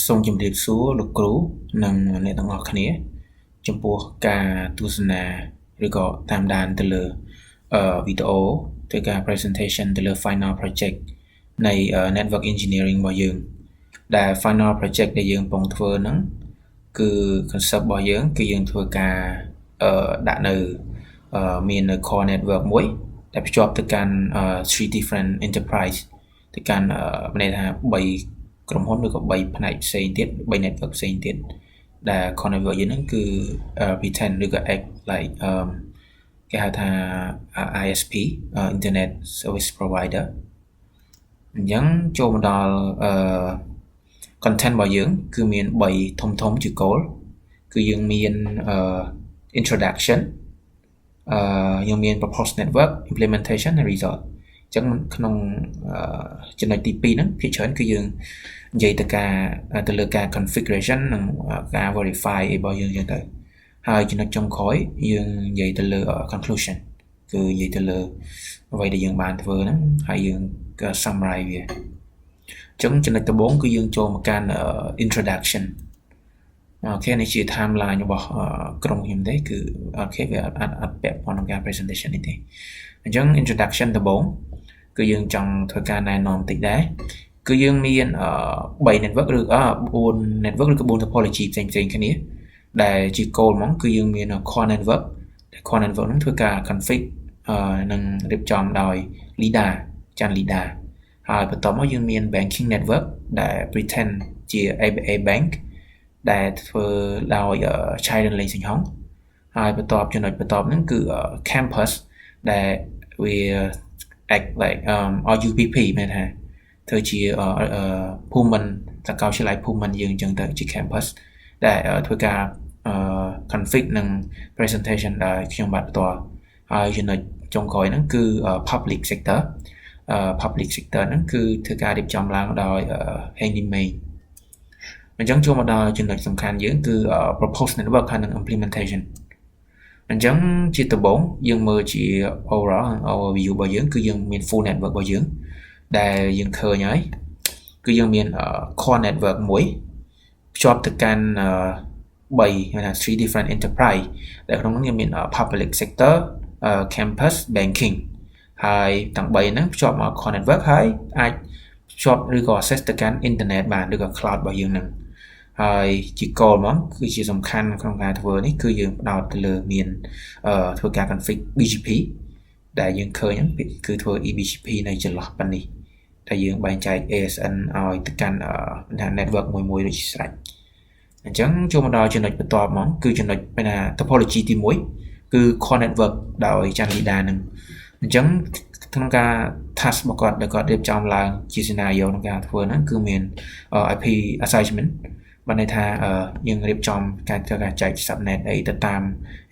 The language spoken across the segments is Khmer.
សូមជម្រាបសួរលោកគ្រូនិងអ្នកទាំងអស់គ្នាចំពោះការទស្សនាឬក៏តាមដានទៅលើវីដេអូធ្វើការ presentation ទៅលើ final project នៃ network engineering របស់យើងដែល final project ដែលយើងកំពុងធ្វើហ្នឹងគឺ concept របស់យើងគឺយើងធ្វើការដាក់នៅមាននៅ core network មួយដែលភ្ជាប់ទៅកាន់ three different enterprise ទៅកាន់មានន័យថា3ក្រុមហ៊ុនឬក៏3ផ្នែកផ្សេងទៀត3 network ផ្សេងទៀតដែល core network យើងហ្នឹងគឺ pretend ឬក៏ act like គេហៅថា ISP Internet Service Provider អញ្ចឹងចូលមកដល់content របស់យើងគឺមាន3ធំជាគោលគឺយើងមាន introduction យើងមាន proposed network implementation និង result អញ្ចឹងក្នុងចំណុចទី2ហ្នឹងភាគច្រើនគឺយើងនិយាយទៅលើការ configuration និងការ verify របស់យើងអញ្ចឹងទៅហើយចំណុចចុងក្រោយយើងនិយាយទៅលើ conclusion គឺនិយាយទៅលើអ្វីដែលយើងបានធ្វើហ្នឹងហើយយើងក៏ summarize វាអញ្ចឹងចំណុចដំបូងគឺយើងចូលមកកាន់ introduction អូខេនេះជា timeline របស់ក្រុមខ្ញុំទេគឺអូខេវាអត់ពាក់ព័ន្ធនឹងការ presentation នេះទេអញ្ចឹង introduction ដំបូងគឺយើងចង់ធ្វើការណែនាំបន្តិចដែរគឺយើងមាន3 network ឬ4 network ឬក៏4 topology ផ្សេងគ្នាដែលជា goal ហ្មងគឺយើងមាន core network ដែល core network ហ្នឹងធ្វើការ config និងរៀបចំដោយ LIDA ចាន់ LIDA ហើយបន្ទាប់មកយើងមាន banking network ដែល pretend ជា ABA bank ដែលធ្វើដោយ China Link សិង្ហងហើយចំណុចបន្ទាប់ហ្នឹងគឺ campus ដែលវា act like RUPP មានថាធ្វើជាភូមិន្ទសាកលវិទ្យាល័យភូមិន្ទយើងអញ្ចឹងទៅជា campus ដែលធ្វើការ config និង presentation ដោយខ្ញុំបាទផ្ទាល់ហើយចំណុចចុងក្រោយហ្នឹងគឺ public sector ហ្នឹងគឺធ្វើការរៀបចំឡើងដោយ Handy Main អញ្ចឹងចូលមកដល់ចំណុចសំខាន់យើងគឺ proposed network ហើយនិង implementation អញ្ចឹងជាដំបូងយើងមើលជា overall overview របស់យើងគឺយើងមាន full network របស់យើងដែលយើងឃើញហើយគឺយើងមាន core network មួយភ្ជាប់ទៅកាន់3ហៅថា three different enterprise ដែលក្នុងនោះយើងមាន public sector campus banking ហើយទាំង3ហ្នឹងភ្ជាប់មក core network ហើយអាចភ្ជាប់ឬក៏ access ទៅកាន់ internet បានឬក៏ cloud របស់យើងហ្នឹងហើយជា goal ហ្មងគឺជាសំខាន់ក្នុងការធ្វើនេះគឺយើងផ្ដោតទៅលើមានធ្វើការ config BGP ដែលយើងឃើញហ្នឹងគឺធ្វើ eBGP នៅចន្លោះប៉ុណ្នេះតែយើងបែងចែក ASN ឲ្យទៅកាន់ network មួយដូចជាស្រេចអញ្ចឹងចូលមកដល់ចំណុចបន្ទាប់ហ្មងគឺចំណុច topology ទី1គឺ core network ដោយ channel LIDA ហ្នឹងអញ្ចឹងក្នុងការ task របស់គាត់ដែលគាត់រៀបចំឡើងជា scenario ក្នុងការធ្វើហ្នឹងគឺមាន IP assignment បានន័យថាយើងរៀបចំការធ្វើការចែក subnet អីទៅតាម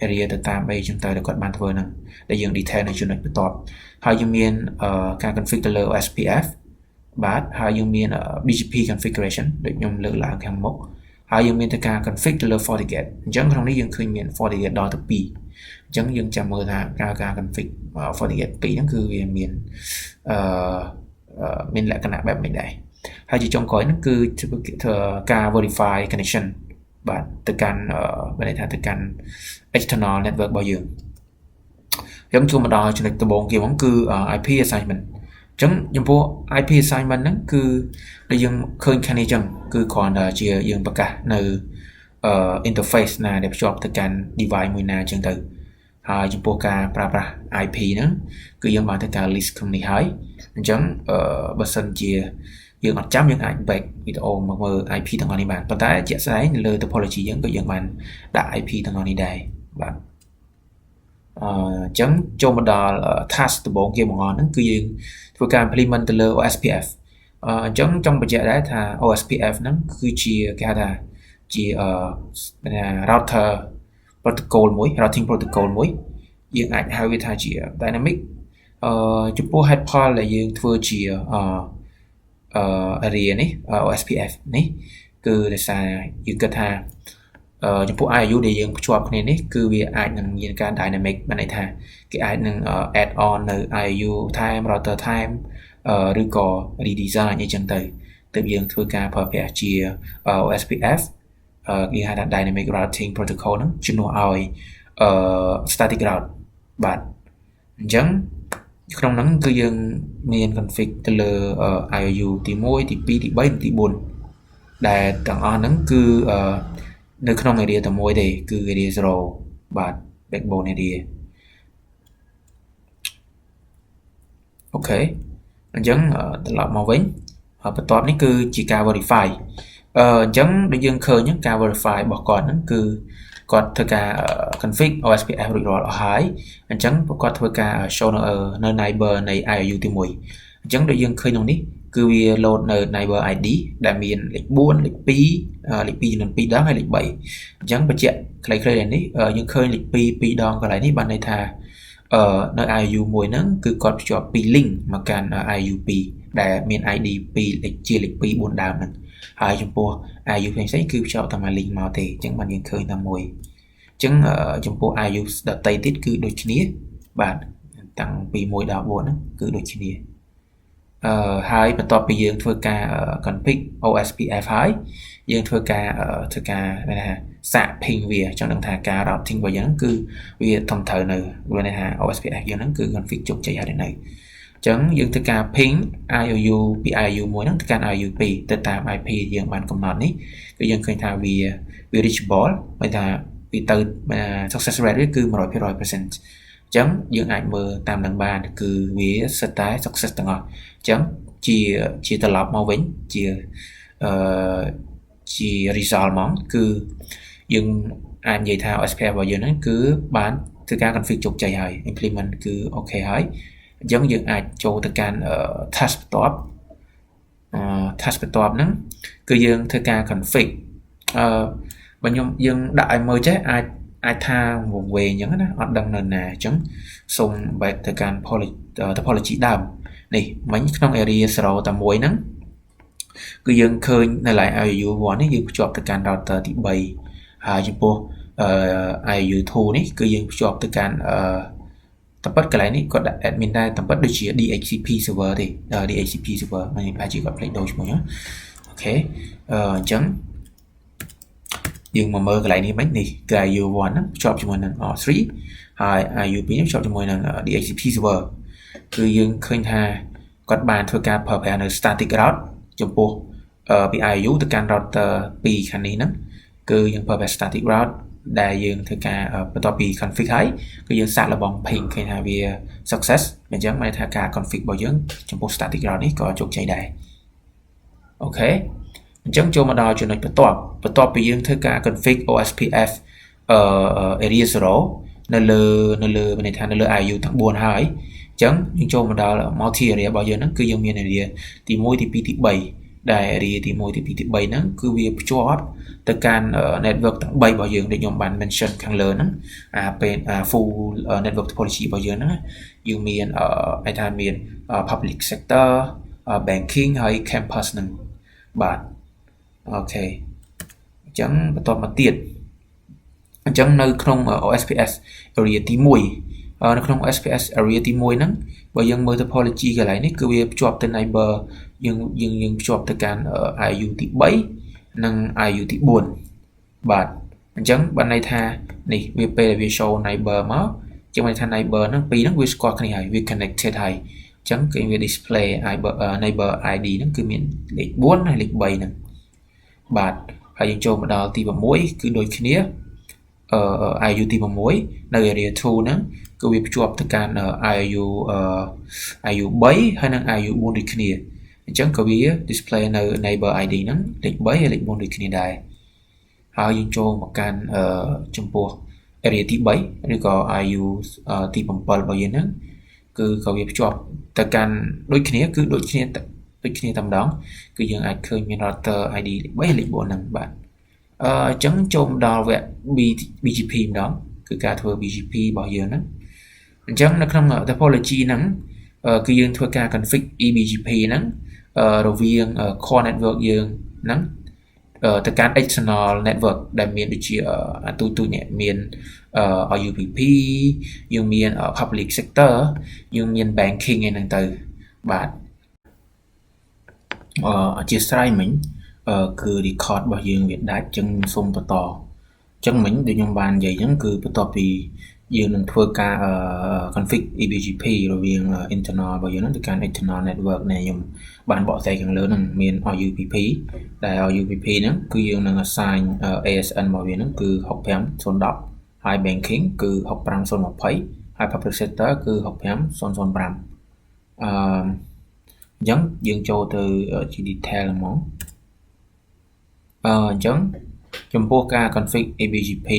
area ទៅតាមអីចឹងទៅដែលគាត់បានធ្វើហ្នឹងដែលយើង detail នៅចំណុចបន្ទាប់ហើយយើងមានការ config ទៅលើ OSPF បាទហើយយើងមាន BGP configuration ដូចខ្ញុំលើកឡើងខាងមុខហើយយើងមានការ config ទៅលើ FortiGate អញ្ចឹងក្នុងនេះយើងឃើញមាន FortiGate ដល់ទៅ2អញ្ចឹងយើងចាំមើលថាការ config FortiGate 2ហ្នឹងគឺវាមានលក្ខណៈបែបម៉េចដែរហើយជាចុងក្រោយហ្នឹងគឺធ្វើការ verify connection បាទទៅកាន់បានន័យថាទៅកាន់ external network របស់យើងខ្ញុំចូលមកដល់ចំណុចដំបូងគេហ្មងគឺ IP assignment អញ្ចឹងចំពោះ IP assignment ហ្នឹងគឺដែលយើងឃើញខាងនេះអញ្ចឹងគឺគ្រាន់តែជាយើងប្រកាសនៅinterface ណាដែលភ្ជាប់ទៅកាន់ device មួយណាអញ្ចឹងទៅហើយចំពោះការប្រើប្រាស់ IP ហ្នឹងគឺយើងបានធ្វើការ list ក្នុងនេះហើយអញ្ចឹងបើសិនជាយើងអត់ចាំយើងអាច back វីដេអូមកមើល IP ទាំងអស់នេះបានប៉ុន្តែជាក់ស្ដែងលើ topology យើងក៏យើងបានដាក់ IP ទាំងអស់នេះដែរបាទអញ្ចឹងចូលមកដល់ task ដំបូងគេបង្អស់ហ្នឹងគឺយើងធ្វើការ implement ទៅលើ OSPF អញ្ចឹងចង់បញ្ជាក់ដែរថា OSPF ហ្នឹងគឺជាគេហៅថាជា router protocol មួយ routing protocol មួយយើងអាចហៅវាថាជា dynamic ចំពោះ head pole ដែលយើងធ្វើជា area នេះ OSPF នេះគឺដោយសារយើងគិតថាចំពោះ IU ដែលយើងភ្ជាប់គ្នានេះគឺវាអាចនឹងមានការ dynamic បានន័យថាគេអាចនឹង add on នៅ IU ថែម router ថែមឬក៏ redesign អីចឹងទៅ ទើបយើងធ្វើការប្រើប្រាស់ជា OSPF គេហៅថា Dynamic Routing Protocol ហ្នឹងជំនួសឲ្យstatic route បាទអញ្ចឹងក្នុងហ្នឹងគឺយើងមាន config ទៅលើ IOU ទី1ទី2ទី3និងទី4ដែលទាំងអស់ហ្នឹងគឺនៅក្នុង area តែមួយទេគឺ area 0បាទ backbone area អូខេអញ្ចឹងត្រឡប់មកវិញបន្ទាប់នេះគឺជាការ verify អញ្ចឹងដូចយើងឃើញការ verify របស់គាត់ហ្នឹងគឺគាត់ធ្វើការ config OSPF រួចរាល់អស់ហើយអញ្ចឹងគាត់ធ្វើការ show នៅ neighbor នៃ IOU ទី1អញ្ចឹងដូចយើងឃើញក្នុងនេះគឺវា load នៅ neighbor ID ដែលមានលេខ4លេខ2លេខ2ចំនួន2ដងហើយលេខ3អញ្ចឹងបញ្ជាក់ខ្លីៗនេះយើងឃើញលេខ2 2ដងកន្លែងនេះបានន័យថានៅ IOU មួយហ្នឹងគឺគាត់ភ្ជាប់ពី link មកកាន់ IOU 2ដែលមាន ID 2លេខជាលេខ2 4ដើមហ្នឹងហើយចំពោះ IOU ផ្សេងៗគឺភ្ជាប់តាម link មកទេអញ្ចឹងបានយើងឃើញតែមួយអញ្ចឹងចំពោះ IOU ដទៃទៀតគឺដូចគ្នាបាទតាំងពី1ដល់4ហ្នឹងគឺដូចគ្នាហើយបន្ទាប់ពីយើងធ្វើការ config OSPF ហើយយើងធ្វើការមានថាសាក ping វាចង់ដឹងថាការ routing របស់យើងគឺវាធំត្រូវនៅវាន័យថា OSPF យើងហ្នឹងគឺ config ជោគជ័យហើយនៅអញ្ចឹងយើងធ្វើការ ping IOU ពី IOU មួយហ្នឹងទៅកាន់ IOU 2ទៅតាម IP យើងបានកំណត់នេះគឺយើងឃើញថាវា reachable មានថាវាទៅ success rate វាគឺ 100% អញ្ចឹងយើងអាចមើលតាមនឹងបានគឺវាសិតតែ success ទាំងអស់អញ្ចឹងជាត្រឡប់មកវិញជា result ហ្មងគឺយើងអាចនិយាយថា OSPF របស់យើងហ្នឹងគឺបានធ្វើការ config ជោគជ័យហើយ implement គឺ okay ហើយអញ្ចឹងយើងអាចចូលទៅកាន់ task បន្ទាប់task បន្ទាប់ហ្នឹងគឺយើងធ្វើការ config បើយើងដាក់ឲ្យមើលចេះអាចថាវង្វេងអញ្ចឹងណាអត់ដឹងនៅណាអញ្ចឹងសូម back ទៅកាន់ topology ដើមនេះមិញក្នុង area 0តែមួយហ្នឹងគឺយើងឃើញនៅឡើយ IOU 1នេះយើងភ្ជាប់ទៅកាន់ router ទី3ហើយចំពោះIOU 2នេះគឺយើងភ្ជាប់ទៅកាន់តែប៉ិតកន្លែងនេះគាត់ដាក់ admin ដែរតែប៉ិតដូចជា DHCP server ទេ DHCP server មិនអាចជាគាត់ផ្លេចដូរឈ្មោះអូខេអញ្ចឹងយើងមកមើលកន្លែងនេះមិញនេះគឺ IOU 1ហ្នឹងភ្ជាប់ជាមួយនឹង R3 ហើយ IOU 2នេះភ្ជាប់ជាមួយនឹង DHCP server គឺយើងឃើញថាគាត់បានធ្វើការប្រើប្រាស់នៅ static route ចំពោះពី IOU ទៅកាន់ router 2ខាងនេះហ្នឹងគឺយើងប្រើប្រាស់ static route ដែលយើងធ្វើការបន្ទាប់ពី config ហើយគឺយើងសាកល្បង ping ឃើញថាវា success អញ្ចឹងមានថាការ config របស់យើងចំពោះ static route នេះក៏ជោគជ័យដែរអូខេអញ្ចឹងចូលមកដល់ចំណុចបន្ទាប់ពីយើងធ្វើការ config OSPF area 0នៅលើមានន័យថានៅលើ IOU ទាំង4ហើយអញ្ចឹងយើងចូលមកដល់ multi area របស់យើងហ្នឹងគឺយើងមាន area ទី1ទី2ទី3ដែល area ទី1ទី2ទី3ហ្នឹងគឺវាភ្ជាប់ទៅកាន់ network ទាំង3របស់យើងដែលខ្ញុំបាន mention ខាងលើហ្នឹងពេល full network topology របស់យើងហ្នឹងយើងមានហៅថាមាន public sector banking ហើយ campus ហ្នឹងបាទអូខេអញ្ចឹងបន្តមកទៀតអញ្ចឹងនៅក្នុង OSPF area ទី1នៅក្នុង SPS area ទី1ហ្នឹងបើយើងមើល topology កន្លែងនេះគឺវាភ្ជាប់ទៅ neighbor យើងភ្ជាប់ទៅកាន់ IOU ទី3និង IOU ទី4បាទអញ្ចឹងបានន័យថានេះវាពេលវា show neighbor មកចឹងបានថា neighbor ហ្នឹងពីរហ្នឹងវាស្គាល់គ្នាហើយវា connected ហើយអញ្ចឹងគឺវា display neighbor ID ហ្នឹងគឺមានលេខ4ហើយលេខ3ហ្នឹងបាទហើយយើងចូលមកដល់ទី6គឺដូចគ្នាIOU ទី6នៅ area 2ហ្នឹងគឺវាភ្ជាប់ទៅកាន់ IOU 3ហើយនិង IOU 4ដូចគ្នាអញ្ចឹងក៏វា display នៅ neighbor ID ហ្នឹងលេខ3ហើយលេខ4ដូចគ្នាដែរហើយយើងចូលមកកាន់ចំពោះ area ទី3ឬក៏ IOU ទី7របស់យើងហ្នឹងគឺក៏វាភ្ជាប់ទៅកាន់ដូចគ្នាគឺដូចគ្នាតែម្ដងគឺយើងអាចឃើញមាន router ID លេខ3លេខ4ហ្នឹងបាទអញ្ចឹងចូលមកដល់វគ្គ BGP ម្ដងគឺការធ្វើ BGP របស់យើងហ្នឹងអញ្ចឹងនៅក្នុង topology ហ្នឹងគឺយើងធ្វើការ config eBGP ហ្នឹងរវាង core network យើងហ្នឹងទៅកាន់ external network ដែលមានដូចជាទូនេះមាន RUPP យើងមាន public sector យើងមាន banking ឯហ្នឹងទៅបាទ ជាស្រ័យមិញគឺ record របស់យើងវាដាច់ចឹងសូមបន្តចឹងមិញដូចខ្ញុំបាននិយាយចឹងគឺបន្ទាប់ពីយើងនឹងធ្វើការconfig eBGP រវាង internal របស់យើងទៅកាន់ external network នៃខ្ញុំបានបកស្រាយខាងលើហ្នឹងមាន RUPP ដែល RUPP ហ្នឹងគឺយើងនឹង assign ASN របស់វាហ្នឹងគឺ65010 ហើយ banking គឺ65020ហើយ public sector គឺ65005អញ្ចឹងយើងចូលទៅជា detail ហ្មងអញ្ចឹងចំពោះការ config eBGP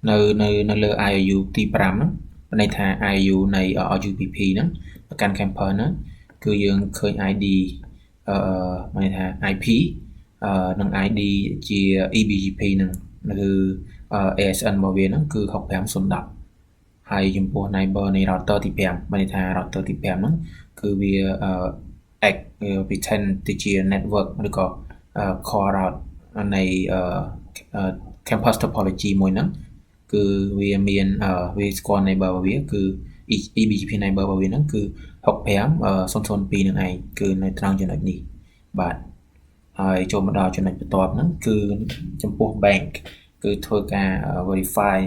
នៅលើ IOU ទី5ហ្នឹងន័យថា IOU នៃ RUPP ហ្នឹងប្រកាន់ camper ហ្នឹងគឺយើងឃើញ ID ន័យថា IP និង ID ជា eBGP ហ្នឹងគឺ ASN របស់វាហ្នឹងគឺ65010ហើយចំពោះ neighbor នៃ router ទី5ន័យថា router ទី5ហ្នឹងគឺវា act pretend ទៅជា network ឬក៏ core route នៃ campus topology មួយហ្នឹងគឺវាមានវាស្គាល់ neighbor របស់វាគឺ eBGP neighbor របស់វាហ្នឹងគឺ65002នឹងឯងគឺនៅត្រង់ចំណុចនេះបាទហើយចូលមកដល់ចំណុចបន្ទាប់ហ្នឹងគឺចំពោះ bank គឺធ្វើការ verify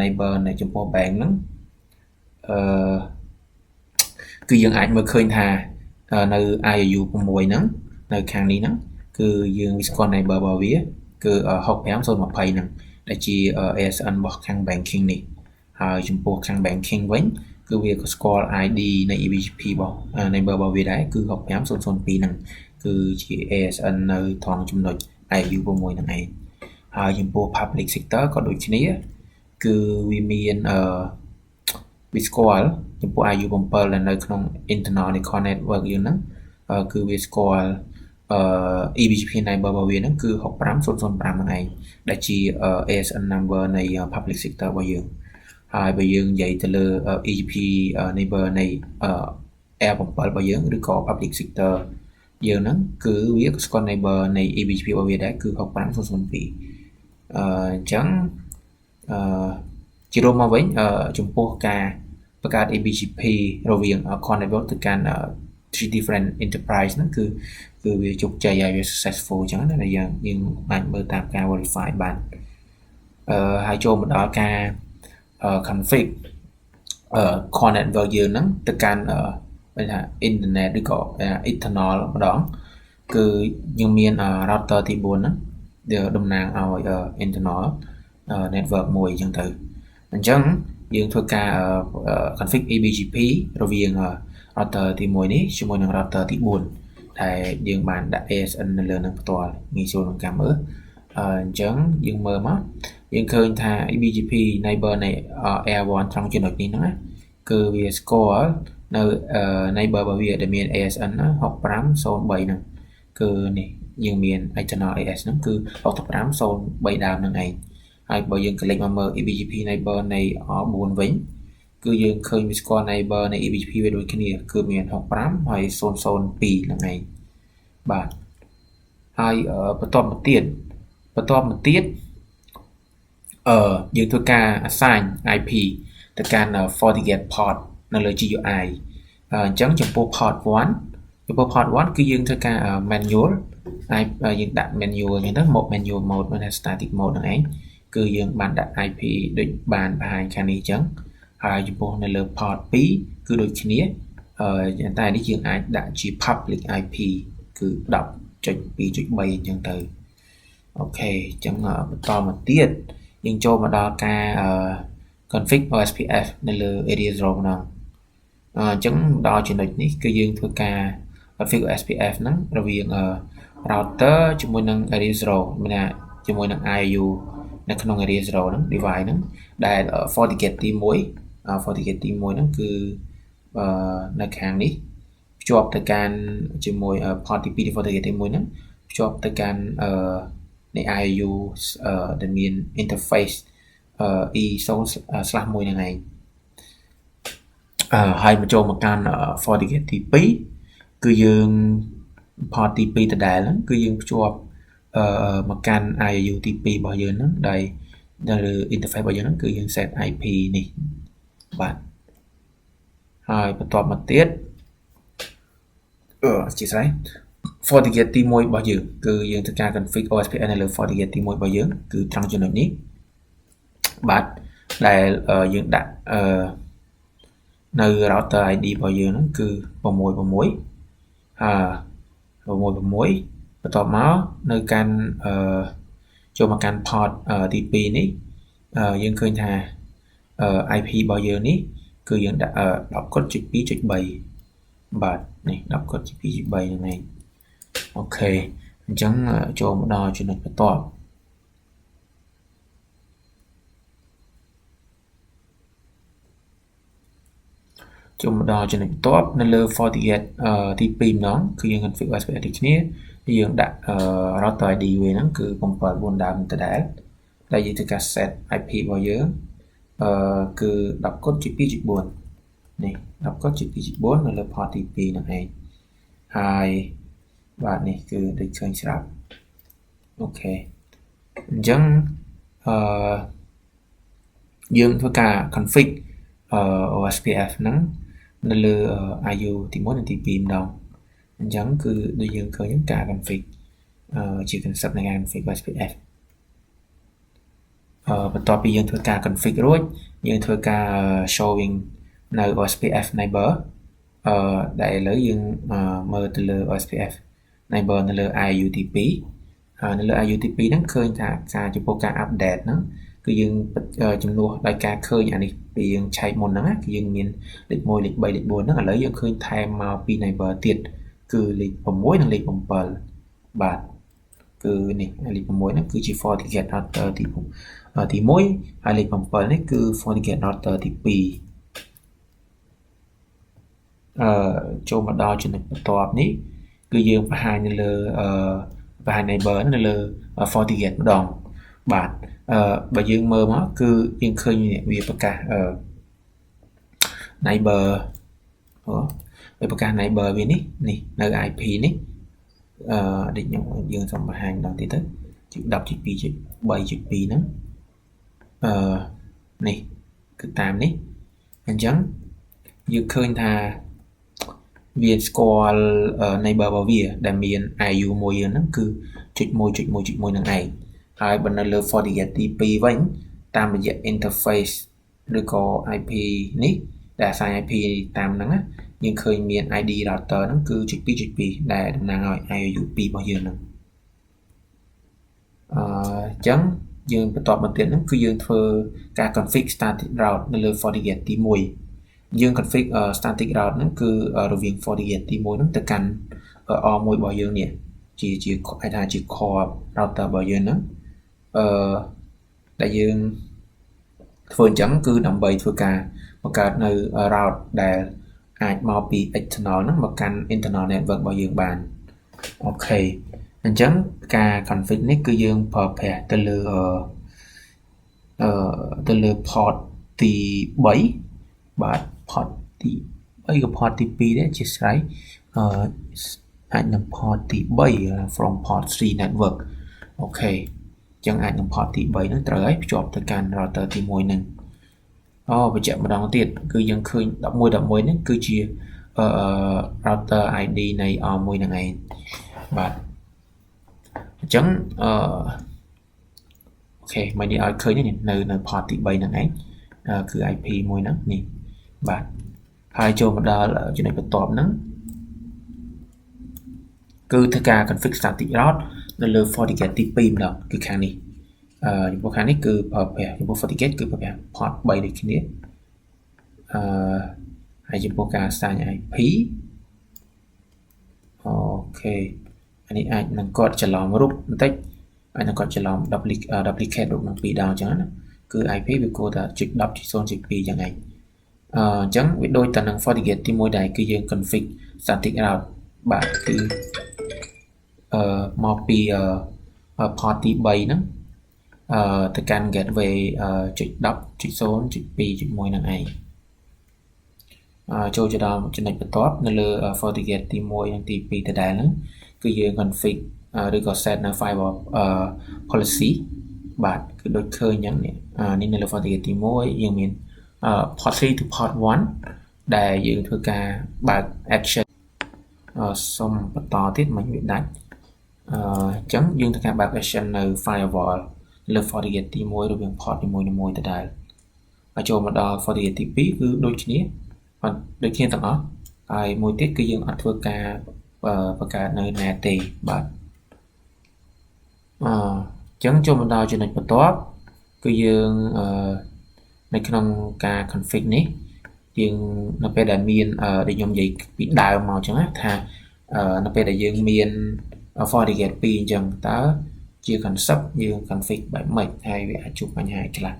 neighbor នៅចំពោះ bank ហ្នឹងគឺយើងអាចមើលឃើញថានៅ IOU 6ហ្នឹងនៅខាងនេះហ្នឹងគឺយើងស្គាល់ neighbor របស់វាគឺ65020ហ្នឹងដែលជា ASN របស់ខាង banking នេះហើយចំពោះខាង banking វិញគឺវាក៏ស្គាល់ ID នៃ eBGP របស់ neighbor របស់វាដែរគឺ65002ហ្នឹងគឺជា ASN នៅត្រង់ចំណុច IOU 6ហ្នឹងឯងហើយចំពោះ public sector ក៏ដូចគ្នាគឺវាមានវាស្គាល់ចំពោះ IU 7ដែលនៅក្នុង internal core network យើងហ្នឹងគឺវាស្គាល់ eBGP neighbor របស់វាហ្នឹងគឺ65005ហ្នឹងឯងដែលជា ASN number នៃ public sector របស់យើងហើយបើយើងនិយាយទៅលើ eBGP neighbor នៃ Air 7របស់យើងឬក៏ public sector យើងហ្នឹងគឺវាក៏ស្គាល់ neighbor នៃ eBGP របស់វាដែរគឺ65002អញ្ចឹងជារួមមកវិញចំពោះការបង្កើត eBGP រវាង core network ទៅកាន់ three different enterprise ហ្នឹងគឺវាជោគជ័យហើយវា successful អញ្ចឹងណាដែលយើងអាចមើលតាមការ verify បានហើយចូលមកដល់ការ config core network យើងហ្នឹងទៅកាន់គេថា internet ឬក៏ internal ម្ដងគឺយើងមាន router ទី4ហ្នឹងដែលតំណាងឲ្យ internal network មួយអញ្ចឹងទៅអញ្ចឹងយើងធ្វើការ config eBGP រវាង router ទី1នេះជាមួយនឹង router ទី4ដែលយើងបានដាក់ ASN នៅលើនឹងផ្ទាល់ងាយស្រួលក្នុងការមើលអញ្ចឹងយើងមើលមកយើងឃើញថា eBGP neighbor នៃ Air1 ត្រង់ចំណុចនេះហ្នឹងណាគឺវាស្គាល់នៅ neighbor របស់វាដែលមាន ASN 6503ហ្នឹងគឺនេះយើងមាន external AS ហ្នឹងគឺ6503ដើមហ្នឹងឯងហើយបើយើង click មកមើល eBGP neighbor នៃ R4 វិញគឺយើងឃើញវាស្គាល់ neighbor នៃ eBGP វាដូចគ្នាគឺមាន65ហើយ002ហ្នឹងឯងបាទហើយបន្ទាប់មកទៀតយើងធ្វើការ assign IP ទៅកាន់ FortiGate port នៅលើ GUI អញ្ចឹងចំពោះ port 1គឺយើងធ្វើការ manual យើងដាក់ manual អញ្ចឹងទៅ manual mode មិនថា static mode ហ្នឹងឯងគឺយើងបានដាក់ IP ដូចបានបង្ហាញខាងនេះអញ្ចឹងហើយចំពោះនៅលើ port 2គឺដូចគ្នាតែនេះយើងអាចដាក់ជា public IP គឺ 10.2.3 អញ្ចឹងទៅអូខេអញ្ចឹងបន្តមកទៀតយើងចូលមកដល់ការ config OSPF នៅលើ area 0 ម្ដងអញ្ចឹងដល់ចំណុចនេះគឺយើងធ្វើការ config OSPF ហ្នឹងរវាង router ជាមួយនឹង area 0មានថាជាមួយនឹង IOU នៅក្នុង area 0ហ្នឹង device ហ្នឹងដែល FortiGate ទី1ហ្នឹងគឺនៅខាងនេះភ្ជាប់ទៅកាន់ជាមួយ port ទី2 die FortiGate ទី1ហ្នឹងភ្ជាប់ទៅកាន់នៃ IOU ដែលមាន interface E0/1 ហ្នឹងឯងហើយមកចូលមកកាន់ FortiGate ទី2គឺយើង port ទី2ដដែលហ្នឹងគឺយើងភ្ជាប់មកកាន់ IOU ទី2របស់យើងហ្នឹងដែលនៅលើ interface របស់យើងហ្នឹងគឺយើង set IP នេះបាទហើយបន្ទាប់មកទៀត ជាស្រ័យ FortiGate ទី1របស់យើងគឺយើងធ្វើការ config OSPF នៅលើ FortiGate ទី1របស់យើងគឺត្រង់ចំណុចនេះបាទដែលយើងដាក់នៅ router ID របស់យើងហ្នឹងគឺ66បន្ទាប់មកនៅកាន់ចូលមកកាន់ port ទី2នេះយើងឃើញថាIP របស់យើងនេះគឺយើងដាក់ 10.2.3 បាទនេះ 10.2.3 ហ្នឹងឯងអូខេអញ្ចឹងចូលមកដល់ចំណុចបន្ទាប់ចូលមកដល់ចំណុចបន្ទាប់នៅលើ FortiGate ទី2ម្ដងគឺយើង config OSPF ដូចគ្នាយើងដាក់ router ID វាហ្នឹងគឺ740ដើមដដែលដែលយើងធ្វើការ set IP របស់យើងគឺ 10.2.4 នេះ 10.2.4 នៅលើ port ទី2ហ្នឹងឯងហើយបាទនេះគឺដូចឃើញស្រាប់អូខេអញ្ចឹងយើងធ្វើការ config OSPF ហ្នឹងនៅលើ IU ទី1និងទី2ម្ដងអញ្ចឹងគឺដូចយើងឃើញការ config ជា concept នៃការ config OSPF បន្ទាប់ពីយើងធ្វើការ config រួចយើងធ្វើការ showing នៅ OSPF neighbor ដែលឥឡូវយើងមើលទៅលើ OSPF neighbor នៅលើ IU ទី2នៅលើ IU ទី2ហ្នឹងឃើញថាការចំពោះការ update ហ្នឹងគឺយើងចំនួនដោយការឃើញអានេះពីយើងឆែកមុនហ្នឹងណាគឺយើងមានលេខ1លេខ3លេខ4ហ្នឹងឥឡូវយើងឃើញថែមមកពី neighbor ទៀតគឺលេខ6និងលេខ7បាទគឺនេះលេខ6ហ្នឹងគឺជា FortiGate router ទី1ហើយលេខ7នេះគឺ FortiGate router ទី2ចូលមកដល់ចំណុចបន្ទាប់នេះគឺយើងបង្ហាញនៅលើបង្ហាញ neighbor នៅលើ FortiGate ម្ដងបាទបើយើងមើលមកគឺយើងឃើញវាប្រកាសneighbor វាប្រកាស neighbor វានេះនៅ IP នេះដូចយើងសូមបង្ហាញម្ដងទៀតទៅជា 10.2.3.2 ហ្នឹងនេះគឺតាមនេះអញ្ចឹងយើងឃើញថាវាស្គាល់ neighbor របស់វាដែលមាន IU មួយហ្នឹងគឺ .1.1.1 នឹងឯងហើយបើនៅលើ FortiGate ទី2វិញតាមរយៈ interface ឬក៏ IP នេះដែលអាស្រ័យ IP តាមហ្នឹងណាយើងឃើញមាន ID router ហ្នឹងគឺ .2.2 ដែលតំណាងឲ្យ IU 2របស់យើងហ្នឹងអញ្ចឹងយើងបន្តមកទៀតហ្នឹងគឺយើងធ្វើការ config static route នៅលើ FortiGate ទី1យើង config static route ហ្នឹងគឺរវាង FortiGate ទី1ហ្នឹងទៅកាន់ R1 របស់យើងនេះជាអាចថាជា core router របស់យើងហ្នឹងដែលយើងធ្វើអញ្ចឹងគឺដើម្បីធ្វើការបង្កើតនៅ route ដែលអាចមកពី external ហ្នឹងមកកាន់ internal network របស់យើងបានអូខេអញ្ចឹងការ config នេះគឺយើងប្រើប្រាស់ទៅលើ port ទី3បាទ port ទី3ក៏ port ទី2ដែរជាស្រ័យអាចនឹង port ទី3 from port 3 network អូខេអញ្ចឹងអាចនឹង port ទី3ហ្នឹងត្រូវហើយភ្ជាប់ទៅកាន់ router ទី1ហ្នឹងបញ្ជាក់ម្ដងទៀតគឺយើងឃើញ11នេះគឺជា router ID នៃ R1 ហ្នឹងឯងបាទអញ្ចឹងអូខេមកនេះឲ្យឃើញនេះនៅ port ទី3ហ្នឹងឯងគឺ IP មួយហ្នឹងនេះបាទហើយចូលមកដល់ចំណុចបន្ទាប់ហ្នឹងគឺធ្វើការ config static route នៅលើ FortiGate ទី2ម្ដងគឺខាងនេះចំពោះខាងនេះគឺប្រើប្រាស់ចំពោះ FortiGate គឺប្រើប្រាស់ port 3ដូចគ្នាហើយចំពោះការ assign IP អូខេអានេះអាចនឹងគាត់ច្រឡំរូបបន្តិចអាចនឹងគាត់ច្រឡំ duplicate រូបនឹង2ដងអញ្ចឹងណាគឺ IP វាគួរតែ .10.0.2 អញ្ចឹងឯងអញ្ចឹងវាដូចតែនឹង FortiGate ទី1ដែរគឺយើង config static route បាទគឺមកពី port ទី3ហ្នឹងទៅកាន់ gateway .10.0.2.1 ហ្នឹងឯងចូលទៅដល់ចំណុចបន្ទាប់នៅលើ FortiGate ទី1និងទី2ដដែលហ្នឹងគឺយើង config ឬក៏ set នៅ firewall policy បាទគឺដូចឃើញអញ្ចឹងនេះនៅលើ FortiGate ទី1យើងមាន port 3 to port 1ដែលយើងធ្វើការបើក action សូមបន្តទៀតមិនវាដាច់អញ្ចឹងយើងធ្វើការបើក action នៅ firewall លើ FortiGate ទី1រវាង port នីមួយៗដដែលហើយចូលមកដល់ FortiGate ទី2គឺដូចគ្នាទាំងអស់ហើយមួយទៀតគឺយើងអត់ធ្វើការបង្កើតនៅ NAT ទេបាទអញ្ចឹងចូលមកដល់ចំណុចបន្ទាប់គឺយើងនៅក្នុងការ config នេះយើងនៅពេលដែលមានដែលខ្ញុំនិយាយពីដើមមកអញ្ចឹងថានៅពេលដែលយើងមាន FortiGate 2អញ្ចឹងតើជា concept យើង config បែបម៉េចហើយវាអាចជួបបញ្ហាខ្លះ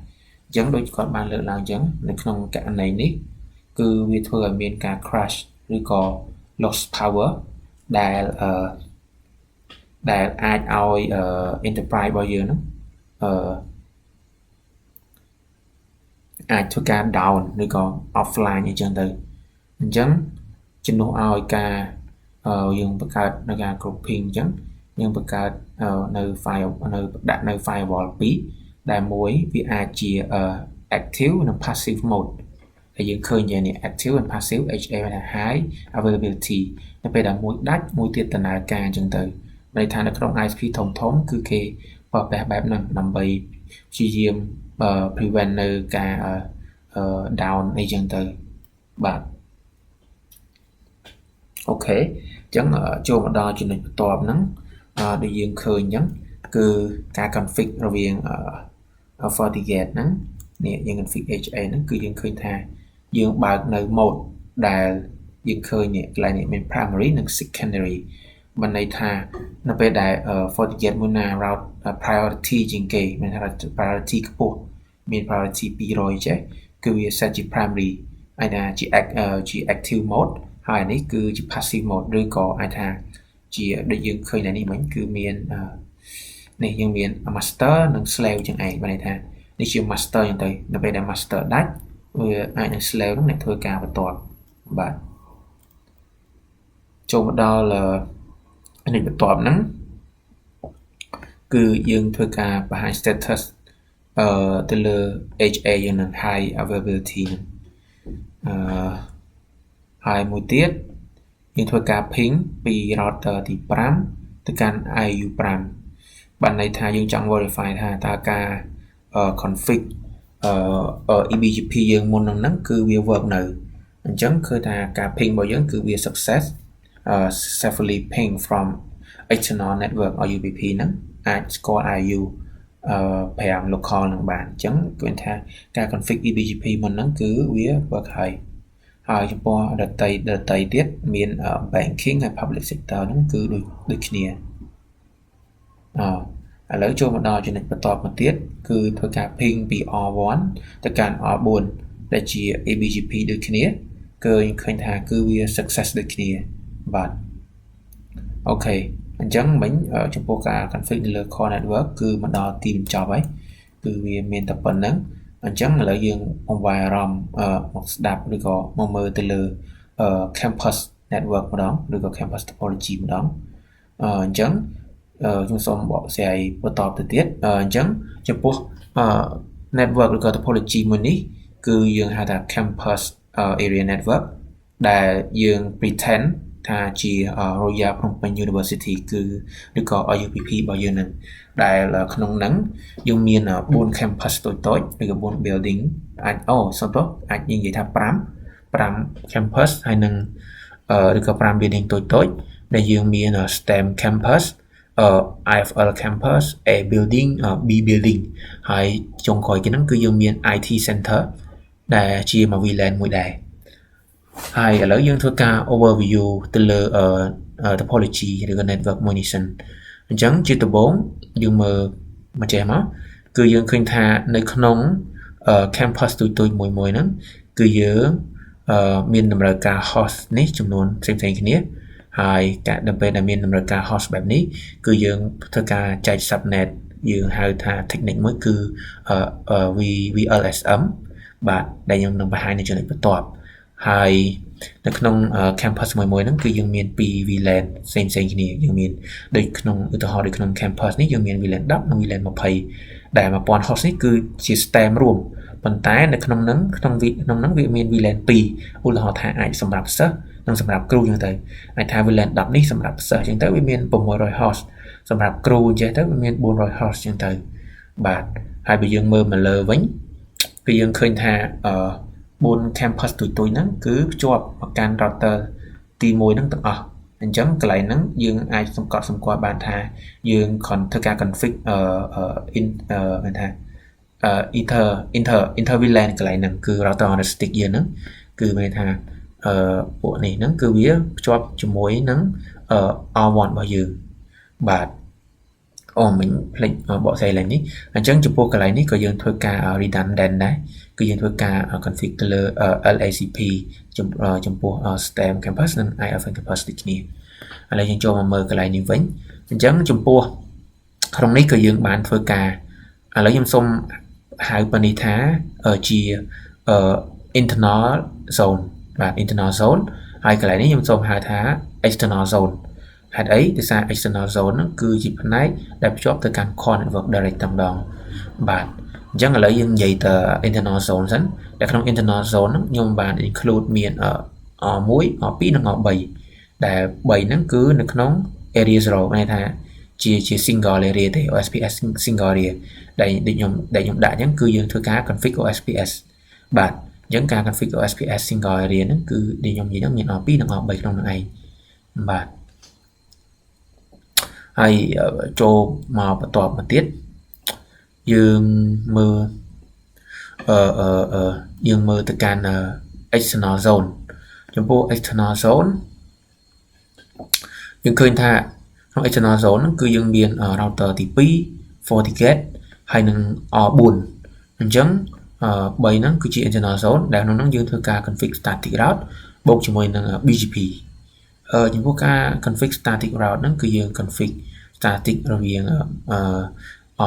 អញ្ចឹងដូចគាត់បានលើកឡើងអញ្ចឹងនៅក្នុងករណីនេះគឺវាធ្វើឲ្យមានការ crash ឬក៏ loss power ដែលអាចឲ្យ enterprise របស់យើងហ្នឹងអាចធ្វើការ down ឬក៏ offline អីចឹងទៅអញ្ចឹងជំនួសឲ្យការយើងបង្កើតនៅការ grouping អញ្ចឹងយើងបង្កើតនៅ file នៅដាក់នៅ firewall 2ដែលមួយវាអាចជា active និង passive mode ហើយយើងឃើញយ៉ាងនេះ active and passive HA ថា high availability នៅពេលដែលមួយដាច់មួយទៀតដំណើរការអញ្ចឹងទៅន័យថានៅក្នុង ISP ធំគឺគេប្រើប្រាស់បែបហ្នឹងដើម្បីព្យាយាមprevent នៅការ down អីចឹងទៅបាទអូខេអញ្ចឹងចូលមកដល់ចំណុចបន្ទាប់ហ្នឹងដែលយើងឃើញអញ្ចឹងគឺការ config រវាង FortiGate ហ្នឹងនេះយើង config HA ហ្នឹងគឺយើងឃើញថាយើងបើកនៅ mode ដែលយើងឃើញនេះកន្លែងនេះមាន primary និង secondary បានន័យថានៅពេលដែល FortiGate មួយណា route priority ជាងគេមានថា priority ខ្ពស់មាន priority 200ចេះគឺវា set ជា primary អាចថាជា active mode ហើយនេះគឺជា passive mode ឬក៏អាចថាជាដូចយើងឃើញនៅនេះមិញគឺមាននេះយើងមាន master និង slave ចឹងឯងបានន័យថានេះជា master ចឹងទៅនៅពេលដែល master ដាច់វាអាចនឹង slave ហ្នឹងអ្នកធ្វើការបន្ទាប់បាទចូលមកដល់នេះបន្ទាប់ហ្នឹងគឺយើងធ្វើការបង្ហាញ status ទៅលើ HA យើងនឹង high availability ហ្នឹងហើយមួយទៀតយើងធ្វើការ ping ពី router ទី5ទៅកាន់ IU5 បានន័យថាយើងចង់ verify ថាតើការ config EBGP យើងមុនហ្នឹងគឺវា work នៅអញ្ចឹងគឺថាការ ping របស់យើងគឺវា successfully ping from external network UBP ហ្នឹងអាចស្គាល់ IU 5 local នឹងបានអញ្ចឹងគឺថាការ config EBGP មុនហ្នឹងគឺវា work ហើយចំពោះដតីទៀតមាន banking ហើយ public sector ហ្នឹងគឺដូចគ្នាឥឡូវចូលមកដល់ចំណុចបន្តមកទៀតគឺធ្វើការ ping ពី R1 ទៅកាន់ R4 ដែលជា EBGP ដូចគ្នាគឺឃើញថាគឺវា success ដូចគ្នាបាទអូខេអញ្ចឹងមិញចំពោះការ config នៅលើ core network គឺមកដល់ទីបញ្ចប់ហើយគឺវាមានតែប៉ុណ្្នឹងអញ្ចឹងឥឡូវយើងបង្វែរអារម្មណ៍មកស្ដាប់ឬក៏មកមើលទៅលើ campus network ម្ដងឬក៏ campus topology ម្ដងអញ្ចឹងខ្ញុំសូមបកស្រាយបន្តទៅទៀតអញ្ចឹងចំពោះ network ឬក៏ topology មួយនេះគឺយើងហៅថា campus area network ដែលយើង pretend ថាជា Royal Phnom Penh University គឺឬក៏ UPP របស់យើងហ្នឹងដែលក្នុងហ្នឹងយើងមាន4 campus តូចៗឬក៏4 building អាចនិយាយថា5 campus ហើយនឹងឬក៏5 building តូចៗដែលយើងមាន STEM campus IFL campus A building B building ហើយចុងក្រោយគេហ្នឹងគឺយើងមាន IT center ដែលជាមួយ VLAN មួយដែរហើយឥឡូវយើងធ្វើការ overview ទៅលើtopology ឬក៏ network មួយនេះសិនអញ្ចឹងជាដំបូងយើងមើលមកចេះមកគឺយើងឃើញថានៅក្នុង campus ទូចៗមួយហ្នឹងគឺយើងមានតម្រូវការ host នេះចំនួនផ្សេងៗគ្នាហើយការដើម្បីដែលមានតម្រូវការ host បែបនេះគឺយើងធ្វើការចែក subnet យើងហៅថា technique មួយគឺ VLSM បាទដែលខ្ញុំនឹងបង្ហាញនៅចំណុចបន្ទាប់ហើយនៅក្នុង campus មួយហ្នឹងគឺយើងមាន2 VLAN ផ្សេងៗគ្នាយើងមានដូចក្នុងឧទាហរណ៍ដូចក្នុង campus នេះយើងមាន VLAN 10និង VLAN 20ដែល 1000 host នេះគឺជា stem រួម ប៉ុន្តែនៅក្នុងហ្នឹងវាមាន VLAN 2 ឧទាហរណ៍ថាអាចសម្រាប់សិស្សនិងសម្រាប់គ្រូអញ្ចឹងទៅអាចថា VLAN 10នេះសម្រាប់សិស្សអញ្ចឹងទៅវាមាន600 host សម្រាប់គ្រូអញ្ចឹងទៅវាមាន400 host អញ្ចឹងទៅបាទហើយបើយើងមើលមកលើវិញគឺយើងឃើញថា4 campus ទុយហ្នឹងគឺភ្ជាប់មកកាន់ router ទី1ហ្នឹងទាំងអស់អញ្ចឹងកន្លែងហ្នឹងយើងអាចសម្គាល់បានថាយើងធ្វើការ config inter VLAN កន្លែងហ្នឹងគឺ router on a stick យើងហ្នឹងគឺមានថាពួកនេះហ្នឹងគឺវាភ្ជាប់ជាមួយនឹងR1 របស់យើងបាទមិញផ្លេចបកស្រាយឡើងនេះអញ្ចឹងចំពោះកន្លែងនេះក៏យើងធ្វើការ redundant ដែរគឺយើងធ្វើការ config ទៅលើ LACP ចំពោះ STEM campus និង IFN campus ដូចគ្នាឥឡូវយើងចូលមកមើលកន្លែងនេះវិញអញ្ចឹងចំពោះក្នុងនេះក៏យើងបានធ្វើការឥឡូវខ្ញុំសូមហៅប៉ានេះថាជា internal zone បាទ internal zone ហើយកន្លែងនេះខ្ញុំសូមហៅថា external zone ហេតុអីដោយសារ external zone ហ្នឹងគឺជាផ្នែកដែលភ្ជាប់ទៅកាន់ core network direct តែម្ដងបាទអញ្ចឹងឥឡូវយើងនិយាយទៅ internal zone សិនតែក្នុង internal zone ហ្នឹងខ្ញុំបាន include មាន R1 R2 និង R3 ដែល 3 ហ្នឹងគឺនៅក្នុង area 0មានន័យថាជា single area ទេ OSPF single area ដែលខ្ញុំដាក់អញ្ចឹងគឺយើងធ្វើការ config OSPF បាទអញ្ចឹងការ config OSPF single area ហ្នឹងគឺដែលខ្ញុំនិយាយហ្នឹងមាន R2 និង R3 ក្នុងនោះឯងបាទហើយចូលមកបន្ទាប់មកទៀតយើងមើលទៅកាន់ external zone ចំពោះ external zone យើងឃើញថាក្នុង external zone ហ្នឹងគឺយើងមាន router ទី2 FortiGate ហើយនឹង R4 អញ្ចឹង3ហ្នឹងគឺជា internal zone ដែលក្នុងហ្នឹងយើងធ្វើការ config static route បូកជាមួយនឹង BGP ចំពោះការ config static route ហ្នឹងគឺយើង config static រវាង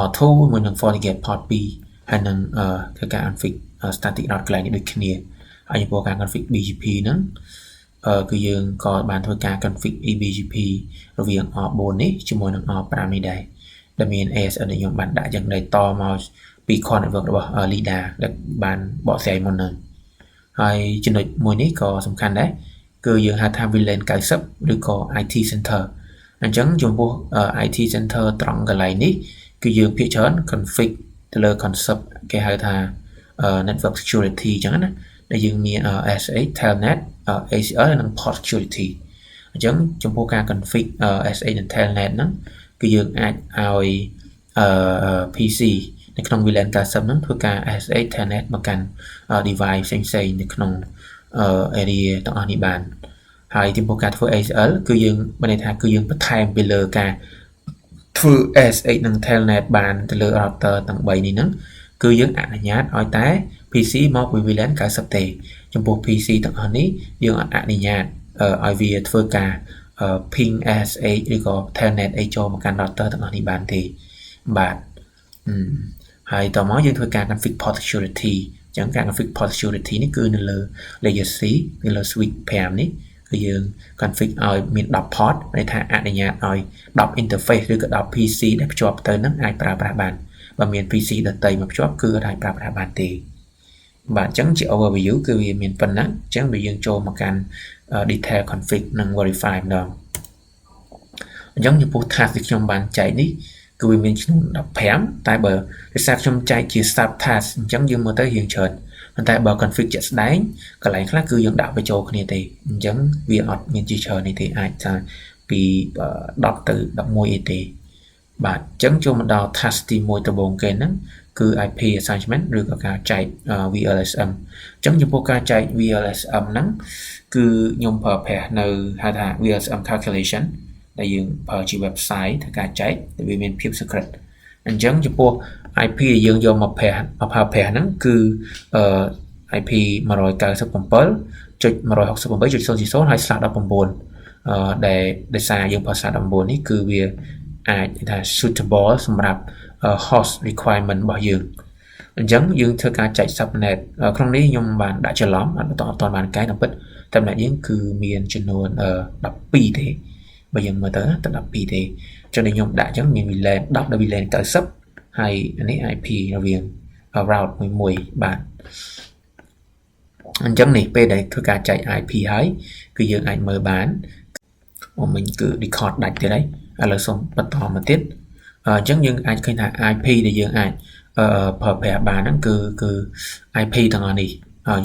R2 មួយនឹង FortiGate port 2ហើយនឹងធ្វើការ config static route កន្លែងនេះដូចគ្នាហើយចំពោះការ config BGP ហ្នឹងគឺយើងក៏បានធ្វើការ config eBGP រវាង R4 នេះជាមួយនឹង R5 នេះដែរដែលមាន ASN ដែលខ្ញុំបានដាក់យ៉ាងនេះតមកពី core network របស់ LIDA ដែលបានបកស្រាយមុនហ្នឹងហើយចំណុចមួយនេះក៏សំខាន់ដែរគឺយើងហៅថា VLAN 90ឬក៏ IT center អញ្ចឹងចំពោះ IT center ត្រង់កន្លែងនេះគឺយើងភាគច្រើន config ទៅលើ concept គេហៅថា network security អញ្ចឹងណាដែលយើងមាន SH Telnet ACL និង port security អញ្ចឹងចំពោះការ config SH និង Telnet ហ្នឹងគឺយើងអាចឲ្យPC នៅក្នុង VLAN 90ហ្នឹងធ្វើការ SH Telnet មកកាន់ device ផ្សេងៗនៅក្នុង area ទាំងអស់នេះបានហើយចំពោះការធ្វើ ACL គឺយើងមានន័យថាគឺយើងបន្ថែមពីលើការធ្វើ SH និង Telnet បានទៅលើ router ទាំង3នេះហ្នឹងគឺយើងអនុញ្ញាតឲ្យតែ PC មកពី VLAN 90ទេចំពោះ PC ទាំងអស់នេះយើងអនុញ្ញាតឲ្យវាធ្វើការ ping SH ឬក៏ Telnet អីចូលមកកាន់ router ទាំងអស់នេះបានទេបាទហើយតមកយើងធ្វើការ config port security អញ្ចឹងការ config port security នេះគឺនៅលើ layer C នៅលើ switch 5នេះគឺយើង config ឲ្យមាន10 port ន័យថាអនុញ្ញាតឲ្យ10 interface ឬក៏10 PC ដែលភ្ជាប់ទៅនឹងអាចប្រើប្រាស់បានបើមាន PC ដទៃមកភ្ជាប់គឺអាចប្រើប្រាស់បានទេបាទអញ្ចឹងជា overview គឺវាមានប៉ុណ្ណឹងអញ្ចឹងបើយើងចូលមកកាន់ detail config និង verify ម្ដងអញ្ចឹងចំពោះ task ដែលខ្ញុំបានចែកនេះគឺវាមានចំនួន15តែបើដោយសារខ្ញុំចែកជា sub task អញ្ចឹងយើងមើលទៅរៀងច្រើនប៉ុន្តែបើ config ជាក់ស្ដែងកន្លែងខ្លះគឺយើងដាក់បញ្ចូលគ្នាទេអញ្ចឹងវាអត់មានជាច្រើននេះទេអាចថាពី10ទៅ11អីទេបាទអញ្ចឹងចូលមកដល់ task ទី1ដំបូងគេហ្នឹងគឺ IP assignment ឬក៏ការចែក VLSM អញ្ចឹងចំពោះការចែក VLSM ហ្នឹងគឺខ្ញុំប្រើប្រាស់នៅហៅថា VLSM calculation ដែលយើងប្រើជា website ធ្វើការចែកដែលវាមានភាព secret អញ្ចឹងចំពោះ IP ដែលយើងយកមកប្រើហ្នឹងគឺ IP 197.168.0.0 ហើយ /19 ដែលដោយសារយើងប្រើ /19 នេះគឺវាអាចថា suitable សម្រាប់ host requirement របស់យើងអញ្ចឹងយើងធ្វើការចែក subnet ក្នុងនេះខ្ញុំបានដាក់ច្រឡំអត់បានកែតាមពិតតែម្នាក់យើងគឺមានចំនួន12ទេបើយើងមើលទៅតែ12ទេអញ្ចឹងខ្ញុំដាក់អញ្ចឹងមាន VLAN 10 ដល់ VLAN 90ហើយនេះ IP រវាង route មួយបាទអញ្ចឹងនេះពេលដែលធ្វើការចែក IP ហើយគឺយើងអាចមើលបានមិញគឺ record ដាច់ទៀតហើយឥឡូវសូមបន្តមកទៀតអញ្ចឹងយើងអាចឃើញថា IP ដែលយើងអាចប្រើប្រាស់បានហ្នឹងគឺ IP ទាំងអស់នេះ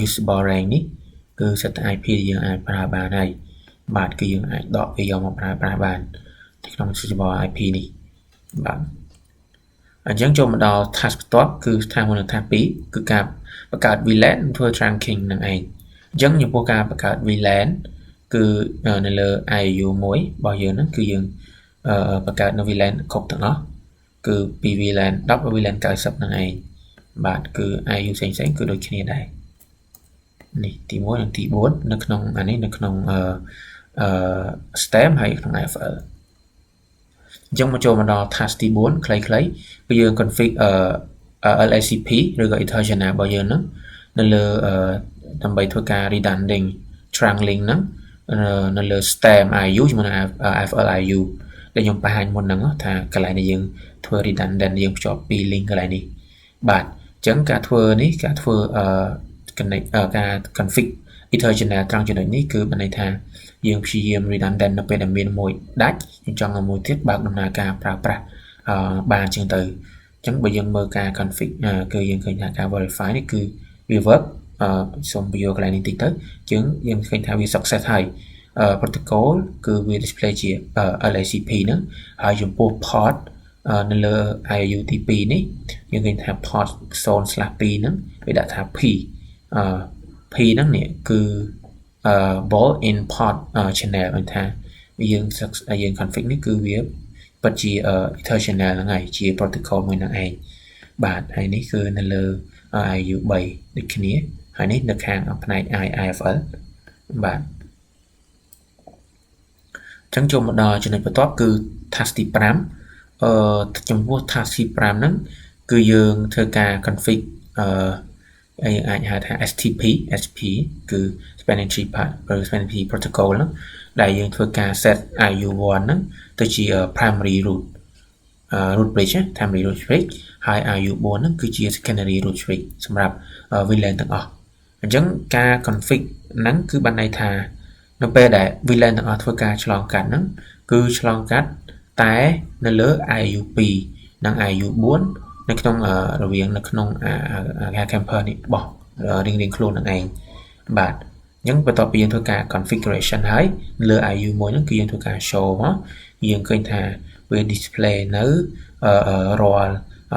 usable range នេះគឺសិតតែ IP ដែលយើងអាចប្រើបានហើយបាទគឺយើងអាចដកវាយកមកប្រើប្រាស់បាននៅក្នុង usable IP នេះបាទអញ្ចឹងចូលមកដល់ task បន្ទាប់គឺ task 1និង task 2គឺការបង្កើត VLAN ធ្វើ trunking នឹងឯងអញ្ចឹងចំពោះការបង្កើត VLAN គឺនៅលើ IU មួយរបស់យើងហ្នឹងគឺយើងបង្កើតនៅ VLAN គ្រប់ទាំងអស់គឺពី VLAN 10 ដល់ VLAN 90ហ្នឹងឯងបាទគឺ IU ផ្សេងៗគឺដូចគ្នាដែរនេះទី1និងទី4នៅក្នុងអានេះនៅក្នុងSTEM ហើយក្នុង FL អញ្ចឹងមកចូលមកដល់ task ទី4ខ្លីៗគឺយើង config LACP ឬក៏ Ethernet របស់យើងហ្នឹងនៅលើដើម្បីធ្វើការ redundant trunk link ហ្នឹងនៅលើ STEM IU ជាមួយនឹង FL IU ដែលខ្ញុំបង្ហាញមុនហ្នឹងថាកន្លែងដែលយើងធ្វើ redundant យើងភ្ជាប់ពី link កន្លែងនេះបាទអញ្ចឹងការធ្វើនេះការធ្វើconnect ការ config Ethernet ត្រង់ចំណុចនេះគឺបានន័យថាយើងព្យាយាម redundant នៅពេលដែលមានមួយដាច់យើងចង់ឲ្យមួយទៀតបើកដំណើរការប្រើប្រាស់បានជាងទៅអញ្ចឹងបើយើងមើលការ config គឺយើងឃើញថាការ verify នេះគឺវា work សូមបញ្យកន្លែងនេះតិចទៅយើងឃើញថាវា success ហើយprotocol គឺវា display ជា LACP ហ្នឹងហើយចំពោះ port នៅលើ IU ទី2នេះយើងឃើញថា port 0/2 ហ្នឹងវាដាក់ថា P P ហ្នឹងនេះគឺ ball in port channel ហ្នឹងថាយើង config នេះគឺវាពិតជា Ether channel ហ្នឹងហើយជា protocol មួយហ្នឹងឯងបាទហើយនេះគឺនៅលើ IU 3ដូចគ្នាហើយនេះនៅខាងផ្នែក IFL បាទអញ្ចឹងចូលមកដល់ចំណុចបន្ទាប់គឺ task ទី5ចំពោះ task ទី5ហ្នឹងគឺយើងធ្វើការ config អាចហៅថា STP SP គឺ Spanning Tree Spanning Tree Protocol ហ្នឹងដែលយើងធ្វើការ set IU1 ហ្នឹងទៅជា primary root bridge primary root bridge ហើយ IU4 ហ្នឹងគឺជា secondary root bridge សម្រាប់ VLAN ទាំងអស់អញ្ចឹងការ config ហ្នឹងគឺបានន័យថានៅពេលដែល VLAN ទាំងអស់ធ្វើការឆ្លងកាត់ហ្នឹងគឺឆ្លងកាត់តែនៅលើ IU2 និង IU4 នៅក្នុងរវាងនៅក្នុង campus នេះបោះរៀងខ្លួននឹងឯងបាទអញ្ចឹងបន្ទាប់ពីយើងធ្វើការ configuration ហើយលើ IU1 ហ្នឹងគឺយើងធ្វើការ show មកយើងឃើញថាវា display នៅរាល់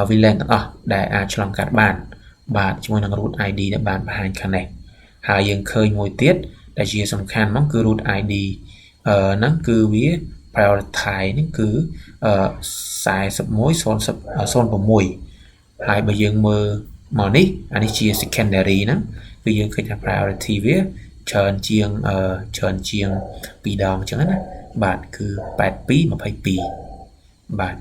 VLAN ទាំងអស់ដែលអាចឆ្លងកាត់បានបាទជាមួយនឹង root ID ដែលបានបង្ហាញខាងនេះហើយយើងឃើញមួយទៀតដែលជាសំខាន់មកគឺ root ID ហ្នឹងគឺវា prioritize នេះគឺ41.06 ហើយបើយើងមើលមកនេះអានេះជា secondary ហ្នឹងគឺយើងឃើញថា priority វាច្រើនជាង2ដងអញ្ចឹងណាបាទគឺ8222បាទ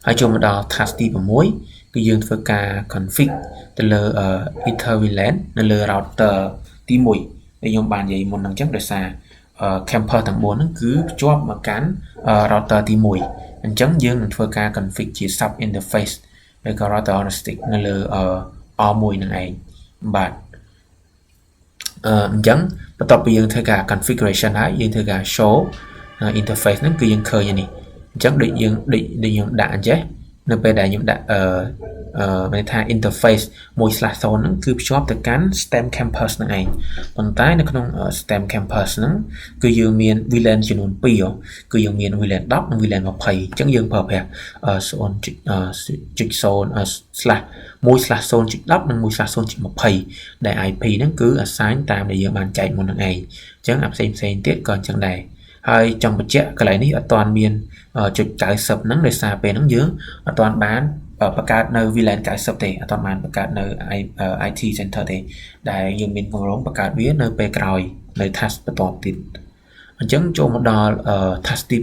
ហើយចូលមកដល់ task ទី6គឺយើងធ្វើការ config ទៅលើ Ether VLAN នៅលើ router ទី1ដែលខ្ញុំបាននិយាយមុនហ្នឹងអញ្ចឹងដោយសារ campus ទាំង4ហ្នឹងគឺភ្ជាប់មកកាន់ router ទី1អញ្ចឹងយើងនឹងធ្វើការ config ជា sub interface ឬក៏ router heuristic នៅលើ R1 ហ្នឹងឯងបាទអញ្ចឹងបន្ទាប់ពីយើងធ្វើការ configuration ហើយយើងធ្វើការ show interface ហ្នឹងគឺយើងឃើញអានេះអញ្ចឹងដូចខ្ញុំដាក់អញ្ចេះនៅពេលដែលខ្ញុំដាក់មានថា interface 1/0 ហ្នឹងគឺភ្ជាប់ទៅកាន់ STEM campus ហ្នឹងឯងប៉ុន្តែនៅក្នុង STEM campus ហ្នឹងគឺយើងមាន VLAN ចំនួន2គឺយើងមាន VLAN 10និង VLAN 20អញ្ចឹងយើងប្រើប្រាស់ 0.0/1/0.10 និង 1/0.20 ដែល IP ហ្នឹងគឺ assign តាមដែលយើងបានចែកមុនហ្នឹងឯងអញ្ចឹងផ្សេងទៀតក៏អញ្ចឹងដែរហើយចង់បញ្ជាក់កន្លែងនេះអត់ទាន់មាន.90ហ្នឹងដោយសារពេលហ្នឹងយើងអត់ទាន់បានបង្កើតនៅ VLAN 90ទេអត់ទាន់បានបង្កើតនៅ IT center ទេដែលយើងមានគម្រោងបង្កើតវានៅពេលក្រោយនៅ task បន្តទៀតអញ្ចឹងចូលមកដល់ task ទី